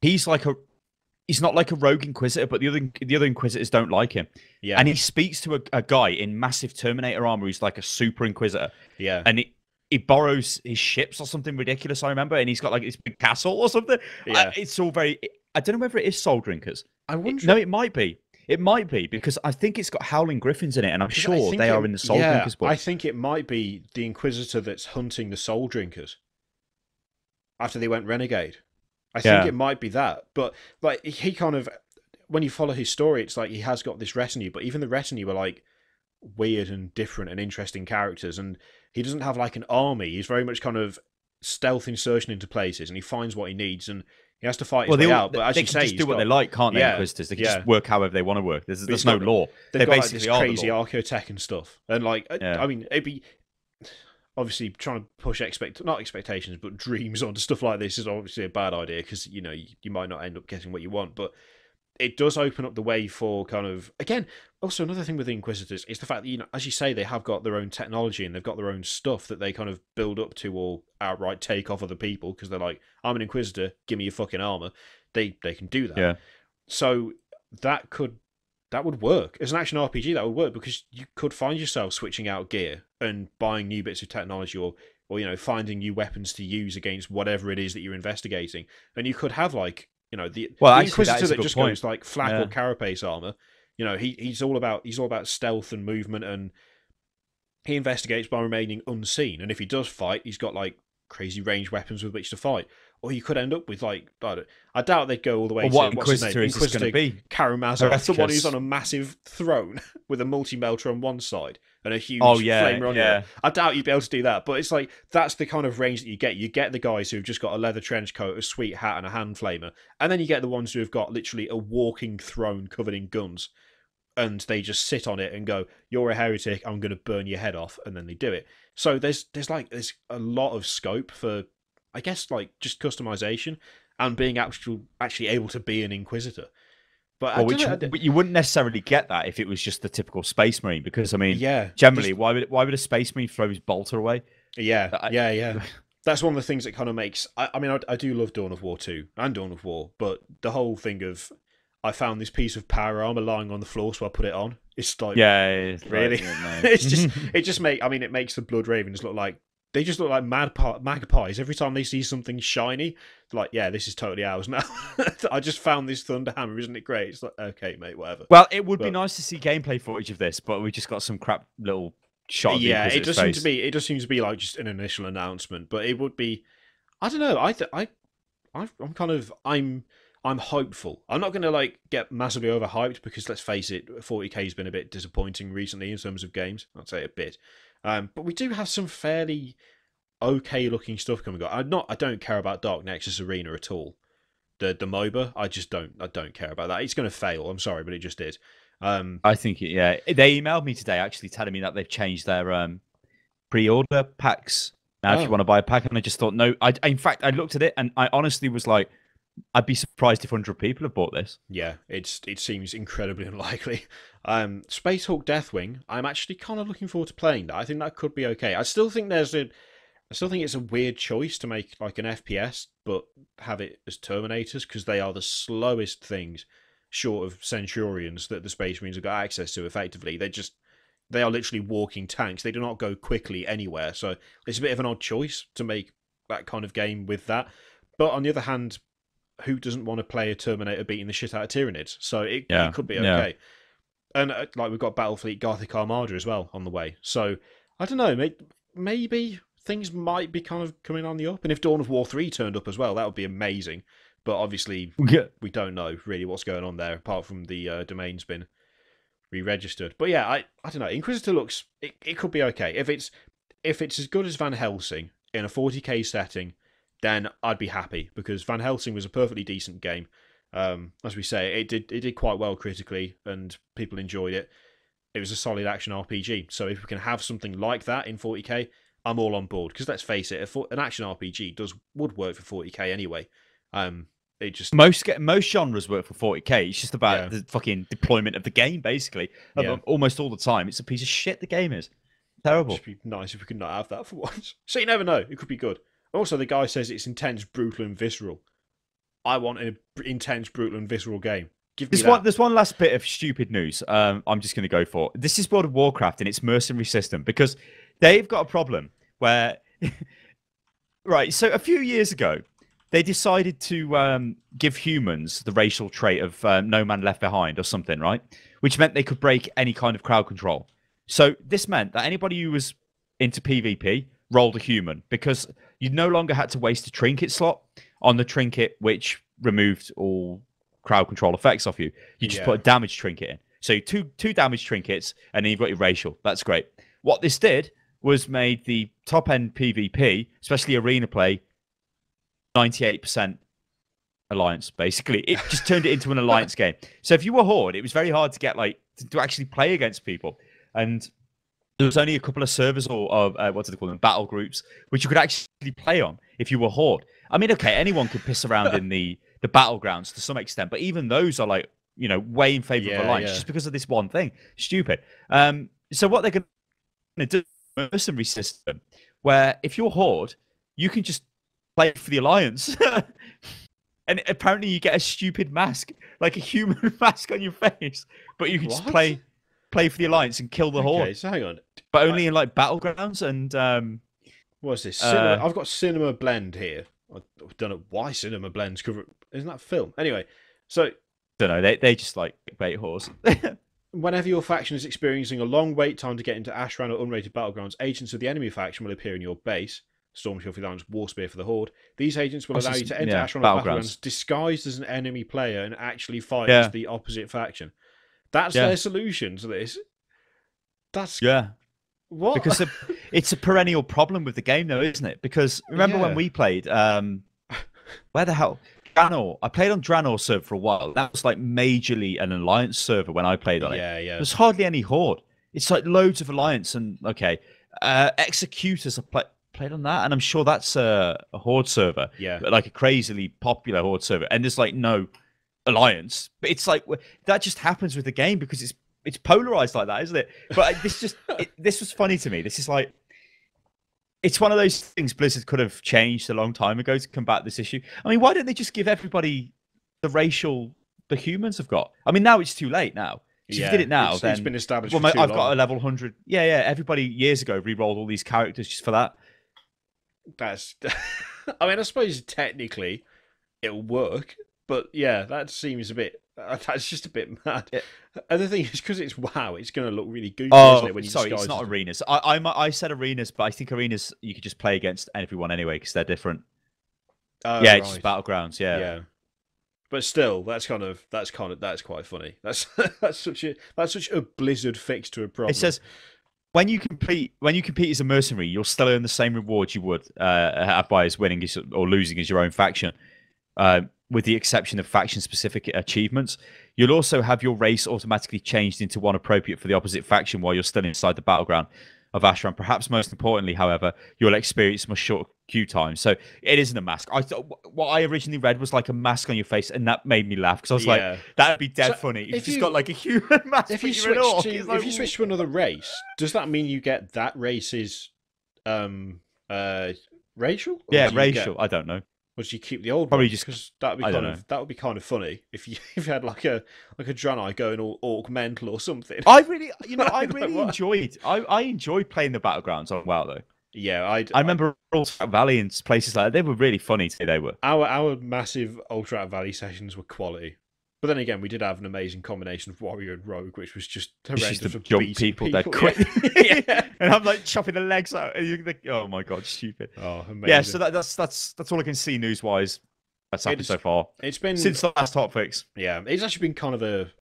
he's not like a rogue Inquisitor, but the other Inquisitors don't like him. Yeah. And he speaks to a guy in massive Terminator armor who's like a super Inquisitor. Yeah. And he borrows his ships or something ridiculous, I remember, and he's got like this big castle or something. Yeah. It's all very... I don't know whether it is Soul Drinkers. I wonder... No, it might be. It might be, because I think it's got Howling Griffins in it, and I'm sure they are in the Soul Drinkers book. I think it might be the Inquisitor that's hunting the Soul Drinkers after they went Renegade. I think it might be that. But like he kind of, when you follow his story, it's like he has got this retinue, but even the retinue are like weird and different and interesting characters, and he doesn't have like an army. He's very much kind of stealth insertion into places, and he finds what he needs, and he has to fight his way out. But as you say, they can just do what they like, can't they, Inquisitors? They can just work however they want to work. There's no law. They basically like this crazy archaeotech and stuff. And like, I mean, it'd be obviously trying to push not expectations, but dreams onto stuff like this is obviously a bad idea, because you might not end up getting what you want. But it does open up the way for kind of, again, also another thing with the Inquisitors is the fact that, as you say, they have got their own technology and they've got their own stuff that they kind of build up to or outright take off other people, because they're like, I'm an Inquisitor, give me your fucking armor. They can do that. Yeah. So that would work. As an action RPG, that would work, because you could find yourself switching out gear and buying new bits of technology or finding new weapons to use against whatever it is that you're investigating. And you could have like, the Inquisitor that just goes like flak or carapace armor. He's all about stealth and movement, and he investigates by remaining unseen. And if he does fight, he's got like crazy ranged weapons with which to fight. Or you could end up with like, I doubt they'd go all the way to what Inquisitor is going to be? Karamazov, someone who's on a massive throne with a multi-melter on one side and a huge flamer on the other. I doubt you'd be able to do that. But it's like, that's the kind of range that you get. You get the guys who've just got a leather trench coat, a sweet hat, and a hand flamer. And then you get the ones who have got literally a walking throne covered in guns. And they just sit on it and go, you're a heretic, I'm going to burn your head off. And then they do it. So there's a lot of scope for, I guess, like just customization and being actually able to be an Inquisitor. But you wouldn't necessarily get that if it was just the typical Space Marine, because I mean, generally, why would a Space Marine throw his bolter away? Yeah. That's one of the things that kind of makes. I mean, I do love Dawn of War 2 and Dawn of War, but the whole thing of, I found this piece of power armor lying on the floor, so I put it on. It's like, really, it makes the Blood Ravens look like, they just look like magpies. Every time they see something shiny, they're like, yeah, this is totally ours now. I just found this Thunder Hammer, isn't it great? It's like, okay, mate, whatever. Well, it would be nice to see gameplay footage of this, but we just got some crap little shot. Yeah, it does seem to be like just an initial announcement, but it would be. I don't know. I'm hopeful. I'm not going to like get massively overhyped because let's face it, 40K's been a bit disappointing recently in terms of games. I'd say a bit, but we do have some fairly okay looking stuff coming up. I don't care about Dark Nexus Arena at all. The MOBA, I don't care about that. It's going to fail. I'm sorry, but it just did. I think they emailed me today actually telling me that they've changed their pre-order packs now if you want to buy a pack, and I just thought no. In fact I looked at it and I honestly was like, I'd be surprised if 100 people have bought this. Yeah, it seems incredibly unlikely. Space Hulk Deathwing, I'm actually kind of looking forward to playing that. I think that could be okay. I still think it's a weird choice to make like an FPS, but have it as Terminators, because they are the slowest things, short of Centurions, that the Space Marines have got access to effectively. They are literally walking tanks. They do not go quickly anywhere, so it's a bit of an odd choice to make that kind of game with that. But on the other hand, who doesn't want to play a Terminator beating the shit out of Tyranids? So it could be okay. Yeah. And like we've got Battlefleet Gothic Armada as well on the way. So I don't know, maybe things might be kind of coming on the up. And if Dawn of War 3 turned up as well, that would be amazing. But obviously, we don't know really what's going on there, apart from the domain's been re-registered. But yeah, I don't know. Inquisitor looks... It could be okay. If it's as good as Van Helsing in a 40k setting, then I'd be happy, because Van Helsing was a perfectly decent game. As we say, it did quite well critically, and people enjoyed it. It was a solid action RPG. So if we can have something like that in 40k, I'm all on board. Because let's face it, an action RPG would work for 40k anyway. It just most genres work for 40k. It's just about the fucking deployment of the game, basically. Almost all the time, it's a piece of shit. The game is terrible. It'd be nice if we could not have that for once. So you never know. It could be good. Also, the guy says it's intense, brutal, and visceral. I want an intense, brutal, and visceral game. Give me that. There's one last bit of stupid news. I'm just going to go for. This is World of Warcraft and its mercenary system, because they've got a problem where, right? So a few years ago, they decided to give humans the racial trait of no man left behind or something, right? Which meant they could break any kind of crowd control. So this meant that anybody who was into PvP rolled a human, because you no longer had to waste a trinket slot on the trinket which removed all crowd control effects off you. You just put a damage trinket in. So two damage trinkets, and then you've got your racial. That's great. What this did was made the top end PvP, especially arena play, 98% alliance. Basically, it just turned it into an alliance game. So if you were Horde, it was very hard to get to actually play against people, and there was only a couple of servers or what do they call them, battle groups, which you could actually play on if you were Horde. I mean, okay, anyone could piss around in the battlegrounds to some extent, but even those are like, way in favor of alliance just because of this one thing. Stupid. So what they're going to do is a mercenary system where if you're Horde, you can just play for the alliance. And apparently you get a stupid mask, like a human mask on your face, but you can just play for the alliance and kill the Horde. Okay, so hang on. But only in like battlegrounds and what's this? I've got Cinema Blend here. I don't know why Cinema Blend's cover. Isn't that film? Anyway, so don't know. They just like bait horse. Whenever your faction is experiencing a long wait time to get into Ashran or unrated battlegrounds, agents of the enemy faction will appear in your base. Stormshield for the Alliance, Warspear for the Horde. These agents will allow you to enter Ashran or battlegrounds disguised as an enemy player and actually fight as the opposite faction. That's their solution to this. That's what? Because it's a perennial problem with the game, though, isn't it? Because remember when we played? Where the hell? Draenor. I played on Draenor server for a while. That was like majorly an alliance server when I played on it. Yeah. There's hardly any Horde. It's like loads of alliance and Executors. I played on that, and I'm sure that's a Horde server. Yeah, but like a crazily popular Horde server, and there's like no alliance. But it's like that just happens with the game because it's polarized like that, isn't it? But this was funny to me. This is like, it's one of those things Blizzard could have changed a long time ago to combat this issue. I mean, why don't they just give everybody the racial the humans have got? I mean, now it's too late now. If you did it now, then it's been established. Well, I've got a level 100. Yeah. Everybody years ago re-rolled all these characters just for that. That's. I mean, I suppose technically it'll work, but yeah, that seems a bit. That's just a bit mad. Yeah. And the thing is, because it's WoW, it's going to look really goofy, isn't it? When you it's not arenas. I said arenas, but I think arenas you could just play against everyone anyway because they're different. Yeah, it's just Battlegrounds. Yeah. But still, that's quite funny. That's such a Blizzard fix to a problem. It says when you compete as a mercenary, you'll still earn the same rewards you would have by as winning or losing as your own faction, with the exception of faction-specific achievements. You'll also have your race automatically changed into one appropriate for the opposite faction while you're still inside the battleground of Ashran. Perhaps most importantly, however, you'll experience much shorter queue time. So it isn't a mask. What I originally read was like a mask on your face, and that made me laugh because I was like, that'd be dead funny. If you just got like a human mask. If you switch to another race, does that mean you get that race's racial? Yeah, racial. I don't know. Or do you keep the old probably one? Just because that would be kind of funny if you had like a Draenei going all augmental or something. I really enjoyed. I enjoyed playing the battlegrounds on WoW though. Yeah, I remember Ultra Valley and places like that. They were really funny too. They were. Our massive Ultra Valley sessions were quality. But then again, we did have an amazing combination of warrior and rogue, which was just horrendous. Just to jump people dead quick. Yeah. And I'm like chopping the legs out. And you're like, oh my god, stupid. Oh, amazing. Yeah, so that's all I can see news wise. That's happened so far. It's been since the last Hotfix. Yeah, it's actually been kind of a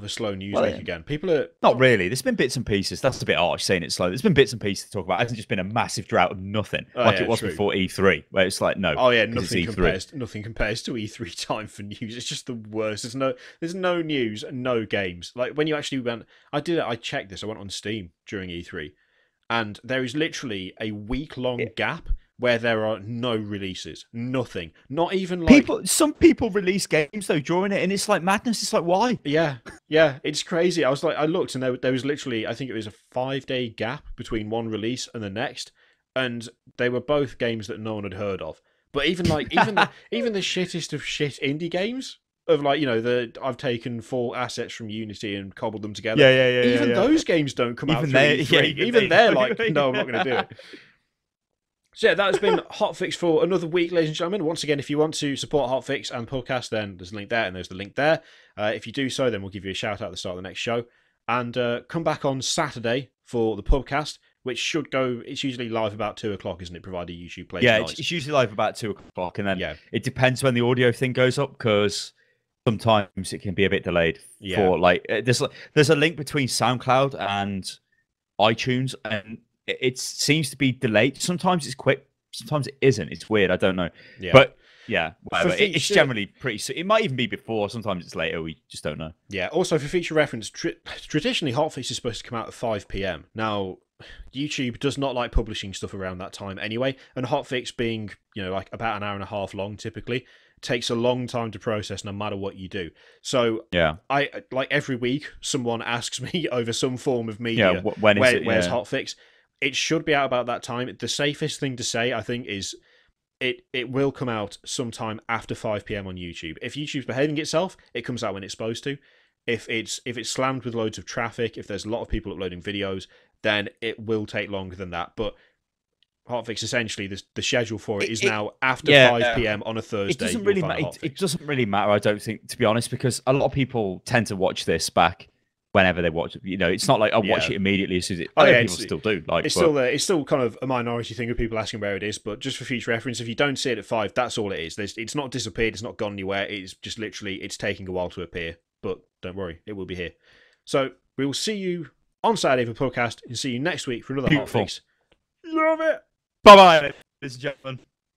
slow news week again. People are not really. There's been bits and pieces. That's a bit harsh saying it's slow. There's been bits and pieces to talk about. It hasn't just been a massive drought of nothing it was before E3, where it's like no. Oh yeah, nothing compares to E3 time for news. It's just the worst. There's no news and no games. Like when you actually went, I checked this. I went on Steam during E3, and there is literally a week-long gap where there are no releases, nothing, not even like some people release games though during it, and it's like madness. It's like why? Yeah, it's crazy. I looked, and there was literally, I think it was a 5-day gap between one release and the next, and they were both games that no one had heard of. But even even the shittest of shit indie games of like I've taken 4 assets from Unity and cobbled them together. Yeah. Those games don't come out. Even they're like, no, I'm not going to do it. So yeah, that has been Hotfix for another week, ladies and gentlemen. Once again, if you want to support Hotfix and podcast, then there's a link there and there's the link there. If you do so, then we'll give you a shout out at the start of the next show. And come back on Saturday for the podcast, which should go, it's usually live about 2 o'clock, isn't it, provided YouTube plays Yeah, nice. It's usually live about 2 o'clock, and then it depends when the audio thing goes up, because sometimes it can be a bit delayed. For like, there's a link between SoundCloud and iTunes, and it seems to be delayed. Sometimes it's quick, sometimes it isn't. It's weird. I don't know. Yeah. But yeah, whatever. It's generally pretty soon. It might even be before. Sometimes it's later. We just don't know. Yeah. Also, for future reference, traditionally Hotfix is supposed to come out at 5 p.m. Now, YouTube does not like publishing stuff around that time anyway. And Hotfix being, like about an hour and a half long typically, takes a long time to process no matter what you do. So yeah, I like every week someone asks me over some form of media, where's Hotfix? It should be out about that time. The safest thing to say, I think, is it will come out sometime after 5 p.m. on YouTube. If YouTube's behaving itself, it comes out when it's supposed to. If it's slammed with loads of traffic, if there's a lot of people uploading videos, then it will take longer than that. But Hotfix, essentially, the schedule for it is now after 5 p.m. on a Thursday. It doesn't really matter, I don't think, to be honest, because a lot of people tend to watch this back whenever they watch it. It's not like I'll watch it immediately as soon as it. People still do. Still there. It's still kind of a minority thing of people asking where it is. But just for future reference, if you don't see it at 5, that's all it is. It's not disappeared. It's not gone anywhere. It's just literally it's taking a while to appear. But don't worry, it will be here. So we will see you on Saturday for the podcast, and see you next week for another Hotfix. Love it. Bye bye, ladies and gentlemen.